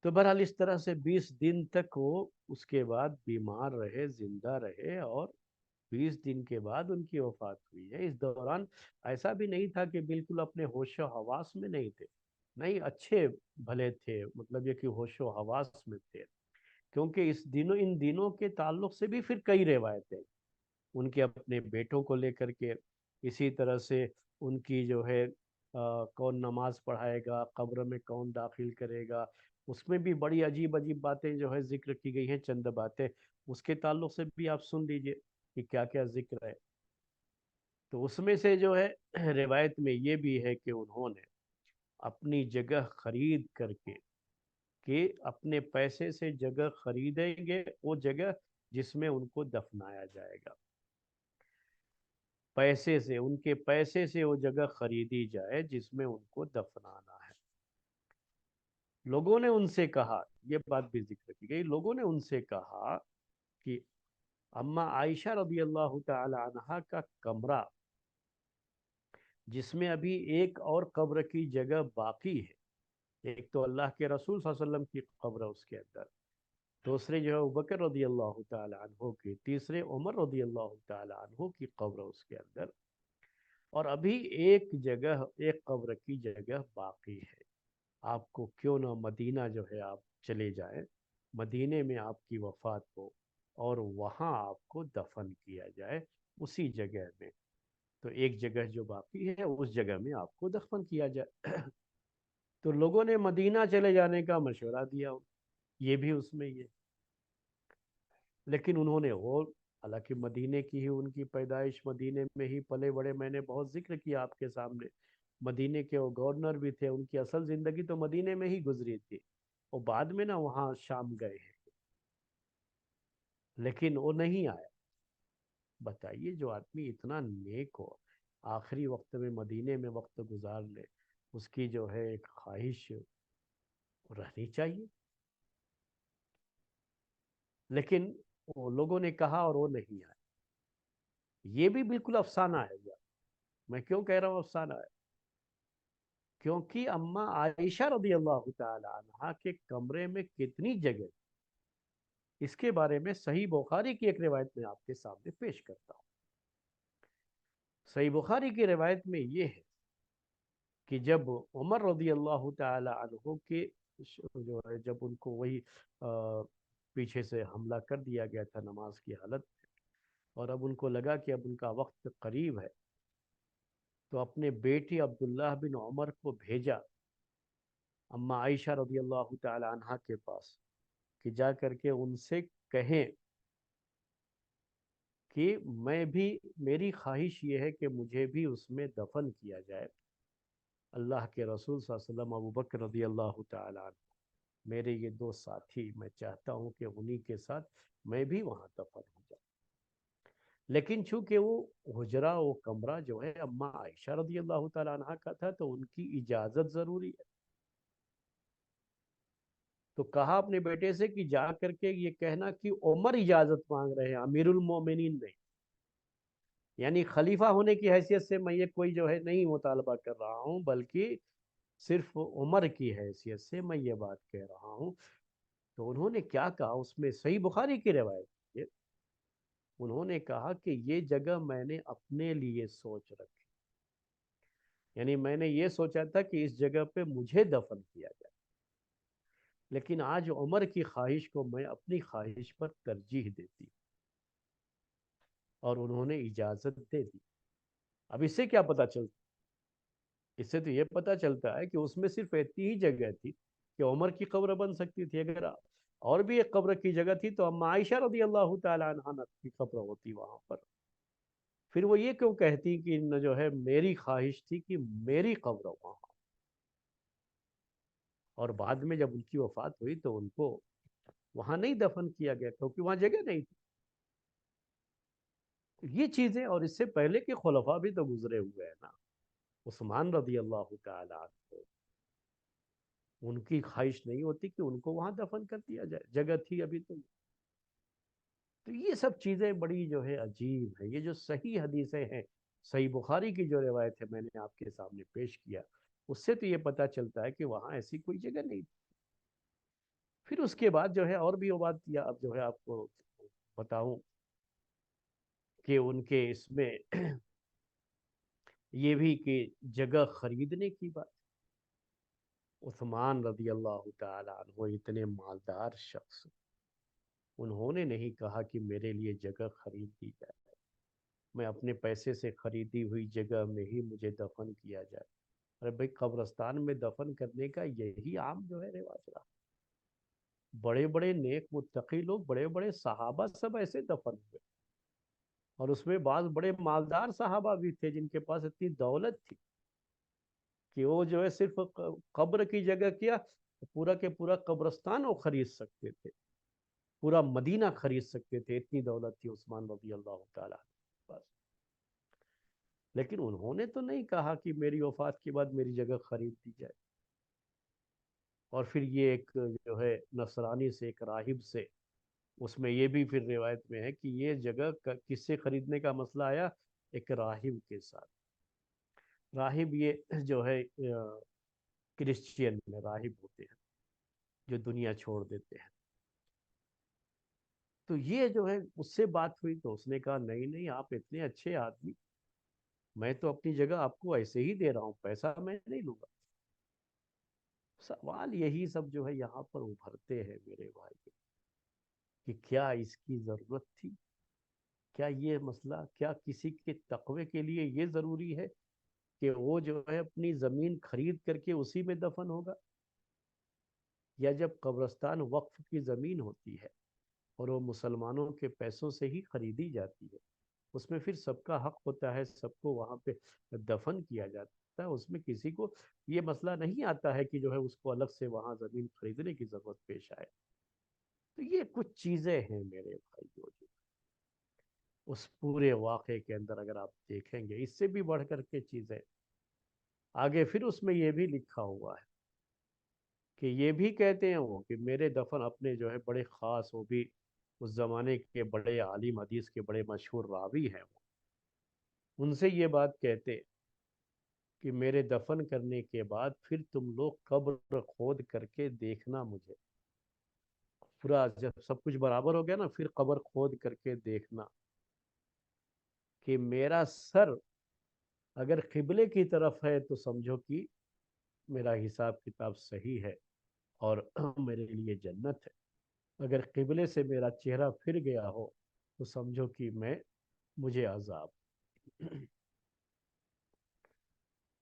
تو بہرحال اس طرح سے 20 دن تک وہ اس کے بعد بیمار رہے، زندہ رہے، اور 20 دن کے بعد ان کی وفات ہوئی ہے۔ اس دوران ایسا بھی نہیں تھا کہ بالکل اپنے ہوش و حواس میں نہیں تھے، نہیں، اچھے بھلے تھے، مطلب یہ کہ ہوش و حواس میں تھے، کیونکہ ان دنوں کے تعلق سے بھی پھر کئی روایتیں ان کے اپنے بیٹوں کو لے کر کے، اسی طرح سے ان کی جو ہے کون نماز پڑھائے گا، قبر میں کون داخل کرے گا، اس میں بھی بڑی عجیب عجیب باتیں جو ہے ذکر کی گئی ہیں، چند باتیں اس کے تعلق سے بھی آپ سن لیجئے کہ کیا کیا ذکر ہے۔ تو اس میں سے جو ہے روایت میں یہ بھی ہے کہ انہوں نے اپنی جگہ خرید کر کے، کہ اپنے پیسے سے جگہ خریدیں گے، وہ جگہ جس میں ان کو دفنایا جائے گا، پیسے سے، ان کے پیسے سے وہ جگہ خریدی جائے جس میں ان کو دفنانا ہے۔ لوگوں نے ان سے کہا، یہ بات بھی ذکر کی گئی، لوگوں نے ان سے کہا کہ اما عائشہ رضی اللہ تعالی عنہا کا کمرہ، جس میں ابھی ایک اور قبر کی جگہ باقی ہے، ایک تو اللہ کے رسول صلی اللہ علیہ وسلم کی قبر ہے اس کے اندر، دوسرے جو ہے ابوبکر رضی اللہ تعالی عنہ کی، تیسرے عمر رضی اللہ تعالی عنہ کی قبر اس کے اندر، اور ابھی ایک جگہ، ایک قبر کی جگہ باقی ہے، آپ کو کیوں نہ مدینہ جو ہے آپ چلے جائیں، مدینے میں آپ کی وفات ہو اور وہاں آپ کو دفن کیا جائے اسی جگہ میں، تو ایک جگہ جو باقی ہے اس جگہ میں آپ کو دفن کیا جائے۔ تو لوگوں نے مدینہ چلے جانے کا مشورہ دیا، یہ بھی اس میں یہ، لیکن انہوں نے وہ، حالانکہ مدینے کی ہی ان کی پیدائش، مدینے میں ہی پلے بڑے، میں نے بہت ذکر کیا آپ کے سامنے، مدینے کے وہ گورنر بھی تھے، ان کی اصل زندگی تو مدینے میں ہی گزری تھی، وہ بعد میں نا وہاں شام گئے ہیں، لیکن وہ نہیں آیا۔ بتائیے، جو آدمی اتنا نیک ہو، آخری وقت میں مدینے میں وقت گزار لے، اس کی جو ہے ایک خواہش رہنی چاہیے، لیکن وہ لوگوں نے کہا اور وہ نہیں آئے۔ یہ بھی بالکل افسانہ ہے یار، میں کیوں کہہ رہا ہوں افسانہ ہے، کیونکہ اما عائشہ رضی اللہ تعالی عنہا کے کمرے میں کتنی جگہ، اس کے بارے میں صحیح بخاری کی ایک روایت میں آپ کے سامنے پیش کرتا ہوں۔ صحیح بخاری کی روایت میں یہ ہے کہ جب عمر رضی اللہ تعالی عنہ کے جو ہے، جب ان کو وہی پیچھے سے حملہ کر دیا گیا تھا نماز کی حالت میں، اور اب ان کو لگا کہ اب ان کا وقت قریب ہے، تو اپنے بیٹی عبداللہ بن عمر کو بھیجا اما عائشہ رضی اللہ تعالی عنہ کے پاس، کہ جا کر کے ان سے کہیں کہ میں بھی، میری خواہش یہ ہے کہ مجھے بھی اس میں دفن کیا جائے، اللہ کے رسول صلی اللہ علیہ وسلم، ابوبکر رضی اللہ تعالی عنہ، میرے یہ دو ساتھی، میں چاہتا ہوں کہ انہی کے ساتھ میں بھی وہاں دفن ہو جاؤں، لیکن چونکہ وہ حجرہ، وہ کمرہ جو ہے اما عائشہ رضی اللہ تعالی عنہ کا تھا، تو ان کی اجازت ضروری ہے۔ تو کہا اپنے بیٹے سے کہ جا کر کے یہ کہنا کہ عمر اجازت مانگ رہے ہیں، امیر المومنین نہیں، یعنی خلیفہ ہونے کی حیثیت سے میں یہ کوئی جو ہے نہیں مطالبہ کر رہا ہوں، بلکہ صرف عمر کی حیثیت سے میں یہ بات کہہ رہا ہوں۔ تو انہوں نے کیا کہا، اس میں صحیح بخاری کی روایت ہے، انہوں نے کہا کہ یہ جگہ میں نے اپنے لیے سوچ رکھی، یعنی میں نے یہ سوچا تھا کہ اس جگہ پہ مجھے دفن کیا جائے، لیکن آج عمر کی خواہش کو میں اپنی خواہش پر ترجیح دیتی، اور انہوں نے اجازت دے دی۔ اب اس سے کیا پتا چلتا، اس سے تو یہ پتا چلتا ہے کہ اس میں صرف اتنی ہی جگہ تھی کہ عمر کی قبر بن سکتی تھی، اگر اور بھی ایک قبر کی جگہ تھی تو اما عائشہ رضی اللہ تعالی عنہ کی قبر ہوتی وہاں پر، پھر وہ یہ کیوں کہتی کہ جو ہے میری خواہش تھی کہ میری قبر وہاں، اور بعد میں جب ان کی وفات ہوئی تو ان کو وہاں نہیں دفن کیا گیا کیونکہ وہاں جگہ نہیں تھی۔ یہ چیزیں، اور اس سے پہلے کے خلفاء بھی تو گزرے ہوئے ہیں نا، عثمان رضی اللہ تعالی عنہ، ان کی خواہش نہیں ہوتی کہ ان کو وہاں دفن کر دیا جائے، جگہ تھی ابھی تو یہ سب چیزیں بڑی جو ہے عجیب ہیں۔ یہ جو صحیح حدیثیں ہیں، صحیح بخاری کی جو روایت ہے میں نے آپ کے سامنے پیش کیا، اس سے تو یہ پتہ چلتا ہے کہ وہاں ایسی کوئی جگہ نہیں تھی۔ پھر اس کے بعد جو ہے اور بھی وہ بات یا اب جو ہے آپ کو بتاؤں کہ ان کے اس میں یہ بھی کہ جگہ خریدنے کی بات، عثمان رضی اللہ تعالیٰ عنہ اتنے مالدار شخص، انہوں نے نہیں کہا کہ میرے لیے جگہ خرید دی جائے، میں اپنے پیسے سے خریدی ہوئی جگہ میں ہی مجھے دفن کیا جائے۔ ارے بھائی، قبرستان میں دفن کرنے کا یہی عام جو ہے رواج رہا، بڑے بڑے نیک متقی لوگ، بڑے بڑے صحابہ سب ایسے دفن ہوئے، اور اس میں بعض بڑے مالدار صحابہ بھی تھے جن کے پاس اتنی دولت تھی کہ وہ جو ہے صرف قبر کی جگہ کیا، پورا کے پورا قبرستان وہ خرید سکتے تھے، پورا مدینہ خرید سکتے تھے، اتنی دولت تھی عثمان رضی اللہ تعالیٰ کے پاس۔ لیکن انہوں نے تو نہیں کہا کہ میری وفات کے بعد میری جگہ خرید دی جائے۔ اور پھر یہ ایک جو ہے نصرانی سے، ایک راہب سے، اس میں یہ بھی پھر روایت میں ہے کہ یہ جگہ کس سے خریدنے کا مسئلہ آیا، ایک راہب کے ساتھ۔ راہب یہ جو ہے کرسچین میں راہب ہوتے ہیں جو دنیا چھوڑ دیتے ہیں۔ تو یہ جو ہے اس سے بات ہوئی تو اس نے کہا نہیں نہیں، آپ اتنے اچھے آدمی، میں تو اپنی جگہ آپ کو ایسے ہی دے رہا ہوں، پیسہ میں نہیں لوں گا۔ سوال یہی سب جو ہے یہاں پر ابھرتے ہیں میرے بھائی، کہ کیا اس کی ضرورت تھی؟ کیا یہ مسئلہ، کیا کسی کے تقوی کے لیے یہ ضروری ہے کہ وہ جو ہے اپنی زمین خرید کر کے اسی میں دفن ہوگا؟ یا جب قبرستان وقف کی زمین ہوتی ہے اور وہ مسلمانوں کے پیسوں سے ہی خریدی جاتی ہے، اس میں پھر سب کا حق ہوتا ہے، سب کو وہاں پہ دفن کیا جاتا ہے، اس میں کسی کو یہ مسئلہ نہیں آتا ہے کہ جو ہے اس کو الگ سے وہاں زمین خریدنے کی ضرورت پیش آئے۔ تو یہ کچھ چیزیں ہیں میرے بھائیو، جو اس پورے واقعے کے اندر اگر آپ دیکھیں گے، اس سے بھی بڑھ کر کے چیزیں آگے پھر اس میں یہ بھی لکھا ہوا ہے کہ یہ بھی کہتے ہیں وہ کہ میرے دفن اپنے جو ہے بڑے خاص، وہ بھی اس زمانے کے بڑے عالم حدیث کے بڑے مشہور راوی ہیں، وہ ان سے یہ بات کہتے کہ میرے دفن کرنے کے بعد پھر تم لوگ قبر کھود کر کے دیکھنا مجھے، پورا جب سب کچھ برابر ہو گیا نا، پھر قبر کھود کر کے دیکھنا کہ میرا سر اگر قبلے کی طرف ہے تو سمجھو کہ میرا حساب کتاب صحیح ہے اور میرے لیے جنت ہے، اگر قبلے سے میرا چہرہ پھر گیا ہو تو سمجھو کہ مجھے عذاب۔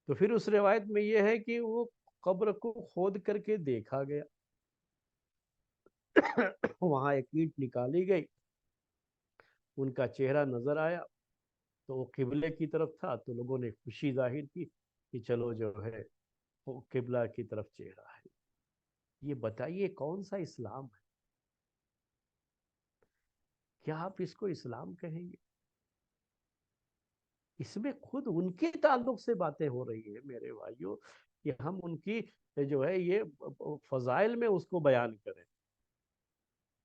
تو پھر اس روایت میں یہ ہے کہ وہ قبر کو کھود کر کے دیکھا گیا، وہاں ایک اینٹ نکالی گئی، ان کا چہرہ نظر آیا تو وہ قبلے کی طرف تھا، تو لوگوں نے خوشی ظاہر کی کہ چلو جو ہے وہ قبلہ کی طرف چہرہ ہے۔ یہ بتائیے کون سا اسلام ہے؟ کیا آپ اس کو اسلام کہیں گے؟ اس میں خود ان کے تعلق سے باتیں ہو رہی ہیں میرے بھائیوں، کہ ہم ان کی جو ہے یہ فضائل میں اس کو بیان کریں،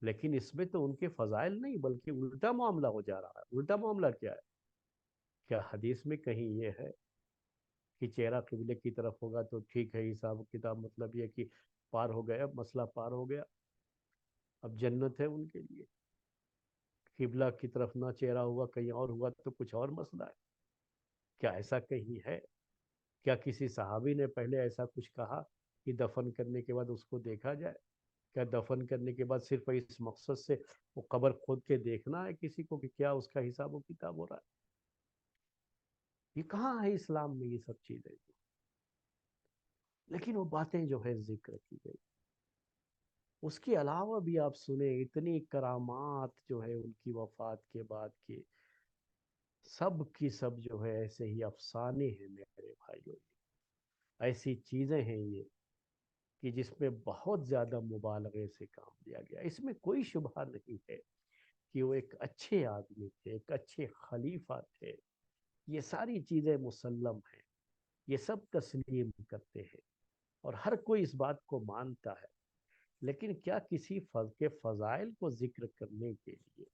لیکن اس میں تو ان کے فضائل نہیں بلکہ الٹا معاملہ ہو جا رہا ہے۔ الٹا معاملہ کیا ہے؟ کیا حدیث میں کہیں یہ ہے کہ چہرہ قبلے کی طرف ہوگا تو ٹھیک ہے، حساب کتاب مطلب یہ کہ پار ہو گیا، مسئلہ پار ہو گیا، اب جنت ہے ان کے لیے؟ قبلہ کی طرف نہ چہرہ ہوا، کہیں اور ہوا تو کچھ اور مسئلہ ہے؟ کیا ایسا کہیں ہے؟ کیا کسی صحابی نے پہلے ایسا کچھ کہا کہ دفن کرنے کے بعد اس کو دیکھا جائے؟ کیا دفن کرنے کے بعد صرف اس مقصد سے وہ قبر کھود کے دیکھنا ہے کسی کو کہ کیا اس کا حساب و کتاب ہو رہا ہے؟ یہ کہاں ہے اسلام میں یہ سب چیزیں؟ لیکن وہ باتیں جو ہے ذکر کی گئی، اس کے علاوہ بھی آپ سنیں اتنی کرامات جو ہے ان کی وفات کے بعد کی، سب کی سب جو ہے ایسے ہی افسانے ہیں میرے بھائیوں، ایسی چیزیں ہیں یہ کہ جس میں بہت زیادہ مبالغے سے کام لیا گیا۔ اس میں کوئی شبہ نہیں ہے کہ وہ ایک اچھے آدمی تھے، ایک اچھے خلیفہ تھے، یہ ساری چیزیں مسلم ہیں، یہ سب تسلیم کرتے ہیں اور ہر کوئی اس بات کو مانتا ہے۔ لیکن کیا کسی کے فضائل کو ذکر کرنے کے لیے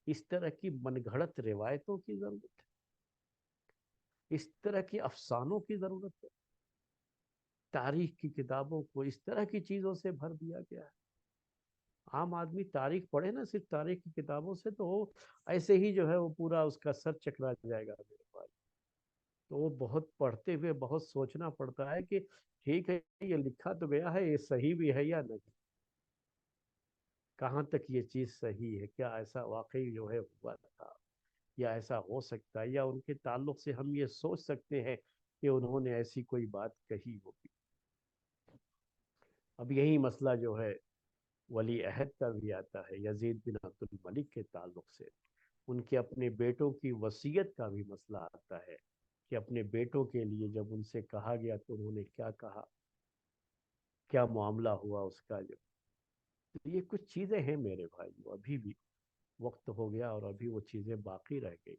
اس طرح کی من گھڑت روایتوں کی ضرورت ہے؟ اس طرح کے افسانوں کی ضرورت ہے؟ تاریخ کی کتابوں کو اس طرح کی چیزوں سے بھر دیا گیا ہے؟ عام آدمی تاریخ پڑھے نا صرف تاریخ کی کتابوں سے، تو وہ ایسے ہی جو ہے وہ پورا اس کا سر چکرا جائے گا میرے پاس. تو وہ بہت پڑھتے ہوئے بہت سوچنا پڑتا ہے کہ ٹھیک ہے یہ لکھا تو گیا ہے، یہ صحیح بھی ہے یا نہیں، کہاں تک یہ چیز صحیح ہے، کیا ایسا واقعی جو ہے ہوا تھا، یا ایسا ہو سکتا ہے، یا ان کے تعلق سے ہم یہ سوچ سکتے ہیں کہ انہوں نے ایسی کوئی بات کہی ہوگی. اب یہی مسئلہ جو ہے ولی عہد کا بھی آتا ہے یزید بن عبد الملک کے تعلق سے. ان کے اپنے بیٹوں کی وصیت کا بھی مسئلہ آتا ہے کہ اپنے بیٹوں کے لیے جب ان سے کہا گیا تو انہوں نے کیا کہا، کیا معاملہ ہوا اس کا. جو تو یہ کچھ چیزیں ہیں میرے بھائی، ابھی بھی وقت ہو گیا اور ابھی وہ چیزیں باقی رہ گئی.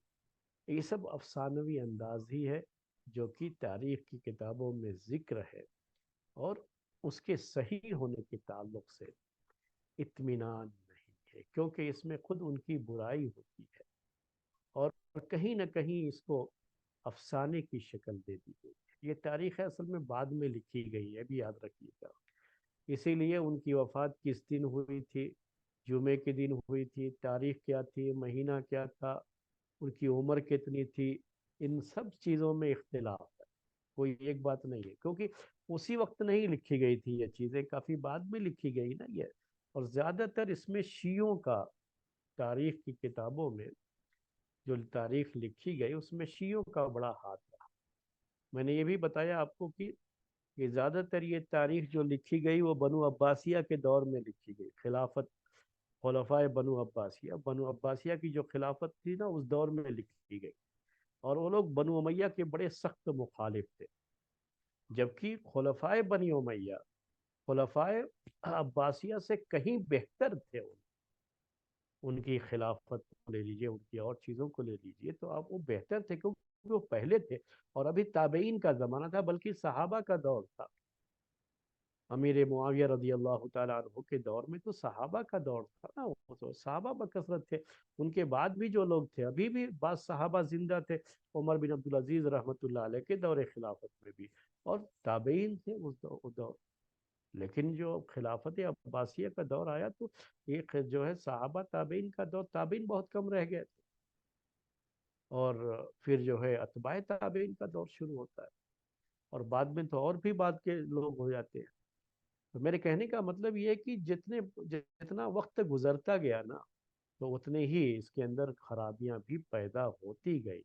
یہ سب افسانوی انداز ہی ہے جو کہ تاریخ کی کتابوں میں ذکر ہے، اور اس کے صحیح ہونے کے تعلق سے اطمینان نہیں ہے، کیونکہ اس میں خود ان کی برائی ہوتی ہے، اور کہیں نہ کہیں اس کو افسانے کی شکل دے دی گئی. یہ تاریخ اصل میں بعد میں لکھی گئی ہے، بھی یاد رکھیے گا. اسی لیے ان کی وفات کس دن ہوئی تھی، جمعے کے دن ہوئی تھی، تاریخ کیا تھی، مہینہ کیا تھا، ان کی عمر کتنی تھی، ان سب چیزوں میں اختلاف ہے. کوئی ایک بات نہیں ہے، کیونکہ اسی وقت نہیں لکھی گئی تھی، یہ چیزیں کافی بعد میں لکھی گئی نا یہ. اور زیادہ تر اس میں شیعوں کا، تاریخ کی کتابوں میں جو تاریخ لکھی گئی اس میں شیعوں کا بڑا ہاتھ رہا. میں نے یہ بھی بتایا آپ کو کہ زیادہ تر یہ تاریخ جو لکھی گئی وہ بنو عباسیہ کے دور میں لکھی گئی. خلافت خلفائے بنو عباسیہ کی جو خلافت تھی نا اس دور میں لکھی گئی. اور وہ لوگ بنو امیہ کے بڑے سخت مخالف تھے، جبکہ خلفائے بنی امیہ خلفائے عباسیہ سے کہیں بہتر تھے. ان کی خلافت کو لے لیجئے، ان کی اور چیزوں کو لے لیجئے، تو آپ وہ بہتر تھے کیونکہ وہ پہلے تھے. اور ابھی تابعین کا زمانہ تھا، بلکہ صحابہ کا دور تھا. امیر معاویہ رضی اللہ تعالیٰ عنہ کے دور میں تو صحابہ کا دور تھا نا، وہ تو صحابہ بکثرت تھے. ان کے بعد بھی جو لوگ تھے ابھی بھی بعض صحابہ زندہ تھے، عمر بن عبدالعزیز رحمۃ اللہ علیہ کے دور خلافت میں بھی، اور تابعین تھے اس دور. لیکن جو خلافت عباسیہ کا دور آیا تو ایک جو ہے صحابہ تابعین کا دور، تابعین بہت کم رہ گئے تھے، اور پھر جو ہے اتباع تابعین کا دور شروع ہوتا ہے، اور بعد میں تو اور بھی بعد کے لوگ ہو جاتے ہیں. تو میرے کہنے کا مطلب یہ ہے کہ جتنا وقت گزرتا گیا نا تو اتنے ہی اس کے اندر خرابیاں بھی پیدا ہوتی گئی.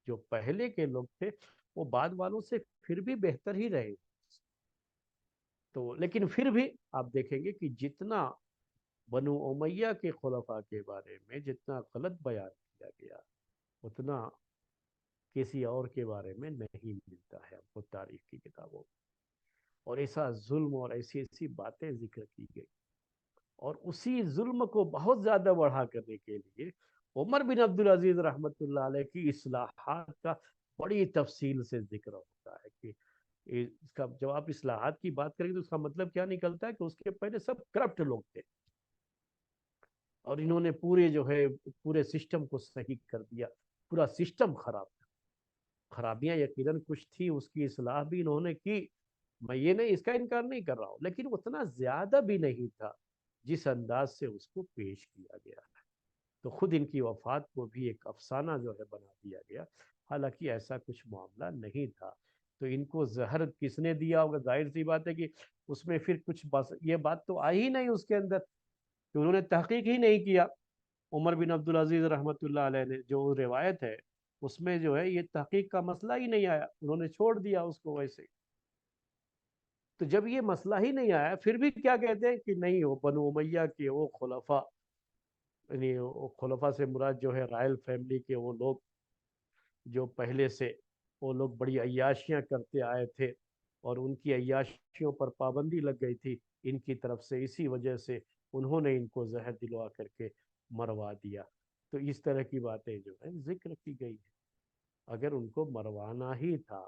جو پہلے کے لوگ تھے وہ بعد والوں سے پھر بھی بہتر ہی رہے. تو لیکن پھر بھی آپ دیکھیں گے کہ جتنا بنو امیہ کے خلفاء کے بارے میں جتنا غلط بیان کیا گیا، اتنا کسی اور کے بارے میں نہیں ملتا ہے ہم کو تاریخ کی کتابوں میں. اور ایسا ظلم اور ایسی ایسی باتیں ذکر کی گئی، اور اسی ظلم کو بہت زیادہ بڑھا کرنے کے لیے عمر بن عبدالعزیز رحمۃ اللہ علیہ کی اصلاحات کا بڑی تفصیل سے ذکر ہوتا ہے. کہ اس کا جب آپ اصلاحات کی بات کریں تو اس کا مطلب کیا نکلتا ہے کہ اس کے پہلے سب کرپٹ لوگ تھے، اور انہوں نے پورے جو ہے پورے سسٹم کو صحیح کر دیا. پورا سسٹم خراب تھا، خرابیاں یقیناً کچھ تھی، اس کی اصلاح بھی انہوں نے کی، میں یہ نہیں اس کا انکار نہیں کر رہا ہوں، لیکن اتنا زیادہ بھی نہیں تھا جس انداز سے اس کو پیش کیا گیا. تو خود ان کی وفات کو بھی ایک افسانہ جو ہے بنا دیا گیا، حالانکہ ایسا کچھ معاملہ نہیں تھا. تو ان کو زہر کس نے دیا ہوگا؟ ظاہر سی بات ہے کہ اس میں پھر کچھ یہ بات تو آئی ہی نہیں اس کے اندر، کہ انہوں نے تحقیق ہی نہیں کیا. عمر بن عبدالعزیز رحمۃ اللہ علیہ نے جو روایت ہے اس میں جو ہے یہ تحقیق کا مسئلہ ہی نہیں آیا، انہوں نے چھوڑ دیا اس کو ویسے. تو جب یہ مسئلہ ہی نہیں آیا پھر بھی کیا کہتے ہیں کہ نہیں، وہ بنو امیہ کے وہ خلفاء، یعنی خلفاء سے مراد جو ہے رائل فیملی کے وہ لوگ جو پہلے سے وہ لوگ بڑی عیاشیاں کرتے آئے تھے، اور ان کی عیاشیوں پر پابندی لگ گئی تھی ان کی طرف سے، اسی وجہ سے انہوں نے ان کو زہر دلوا کر کے مروا دیا. تو اس طرح کی باتیں جو ہے ذکر کی گئی ہے. اگر ان کو مروانا ہی تھا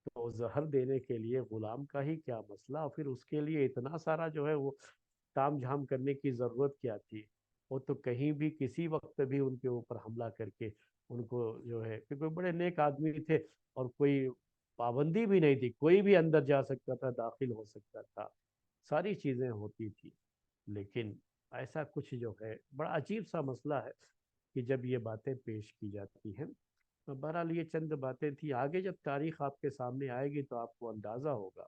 تو زہر دینے کے لیے غلام کا ہی کیا مسئلہ، پھر اس کے لیے اتنا سارا جو ہے وہ تام جھام کرنے کی ضرورت کیا تھی؟ وہ تو کہیں بھی کسی وقت بھی ان کے اوپر حملہ کر کے ان کو جو ہے، کیونکہ بڑے نیک آدمی تھے اور کوئی پابندی بھی نہیں تھی، کوئی بھی اندر جا سکتا تھا، داخل ہو سکتا تھا، ساری چیزیں ہوتی تھی. لیکن ایسا کچھ جو ہے بڑا عجیب سا مسئلہ ہے کہ جب یہ باتیں پیش کی جاتی ہیں. بہرحال یہ چند باتیں تھی. آگے جب تاریخ آپ کے سامنے آئے گی تو آپ کو اندازہ ہوگا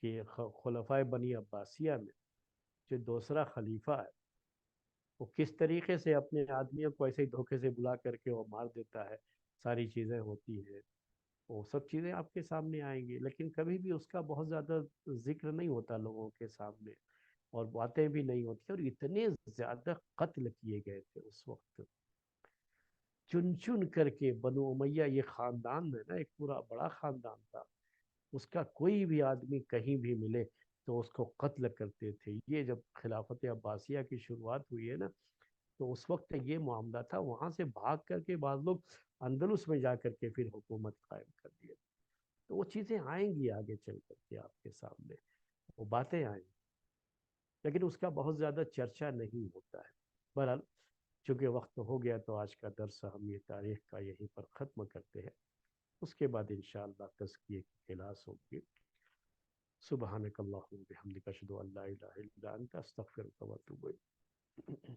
کہ خلفائے بنی عباسیہ میں جو دوسرا خلیفہ ہے وہ کس طریقے سے اپنے آدمیوں کو ایسے ہی دھوکے سے بلا کر کے وہ مار دیتا ہے. ساری چیزیں ہوتی ہیں، وہ سب چیزیں آپ کے سامنے آئیں گی، لیکن کبھی بھی اس کا بہت زیادہ ذکر نہیں ہوتا لوگوں کے سامنے، اور باتیں بھی نہیں ہوتی. اور اتنے زیادہ قتل کیے گئے تھے اس وقت، چن چن کر کے. بنو امیہ یہ خاندان ہے نا، ایک پورا بڑا خاندان تھا. اس کا کوئی بھی آدمی کہیں بھی ملے تو اس کو قتل کرتے تھے. یہ جب خلافت عباسیہ کی شروعات ہوئی ہے نا، تو اس وقت یہ معاملہ تھا. وہاں سے بھاگ کر کے بعض لوگ اندلس میں جا کر کے پھر حکومت قائم کر دیے. تو وہ چیزیں آئیں گی آگے چل کر کے آپ کے سامنے، وہ باتیں آئیں گی، لیکن اس کا بہت زیادہ چرچا نہیں ہوتا ہے. بہرحال چونکہ وقت ہو گیا تو آج کا درس ہم یہ تاریخ کا یہیں پر ختم کرتے ہیں. اس کے بعد انشاءاللہ تزکیے کی کلاس ہوگی. سبحانک اللہم و بحمدک اشہد ان لا الہ الا انت استغفرک و اتوب الیک.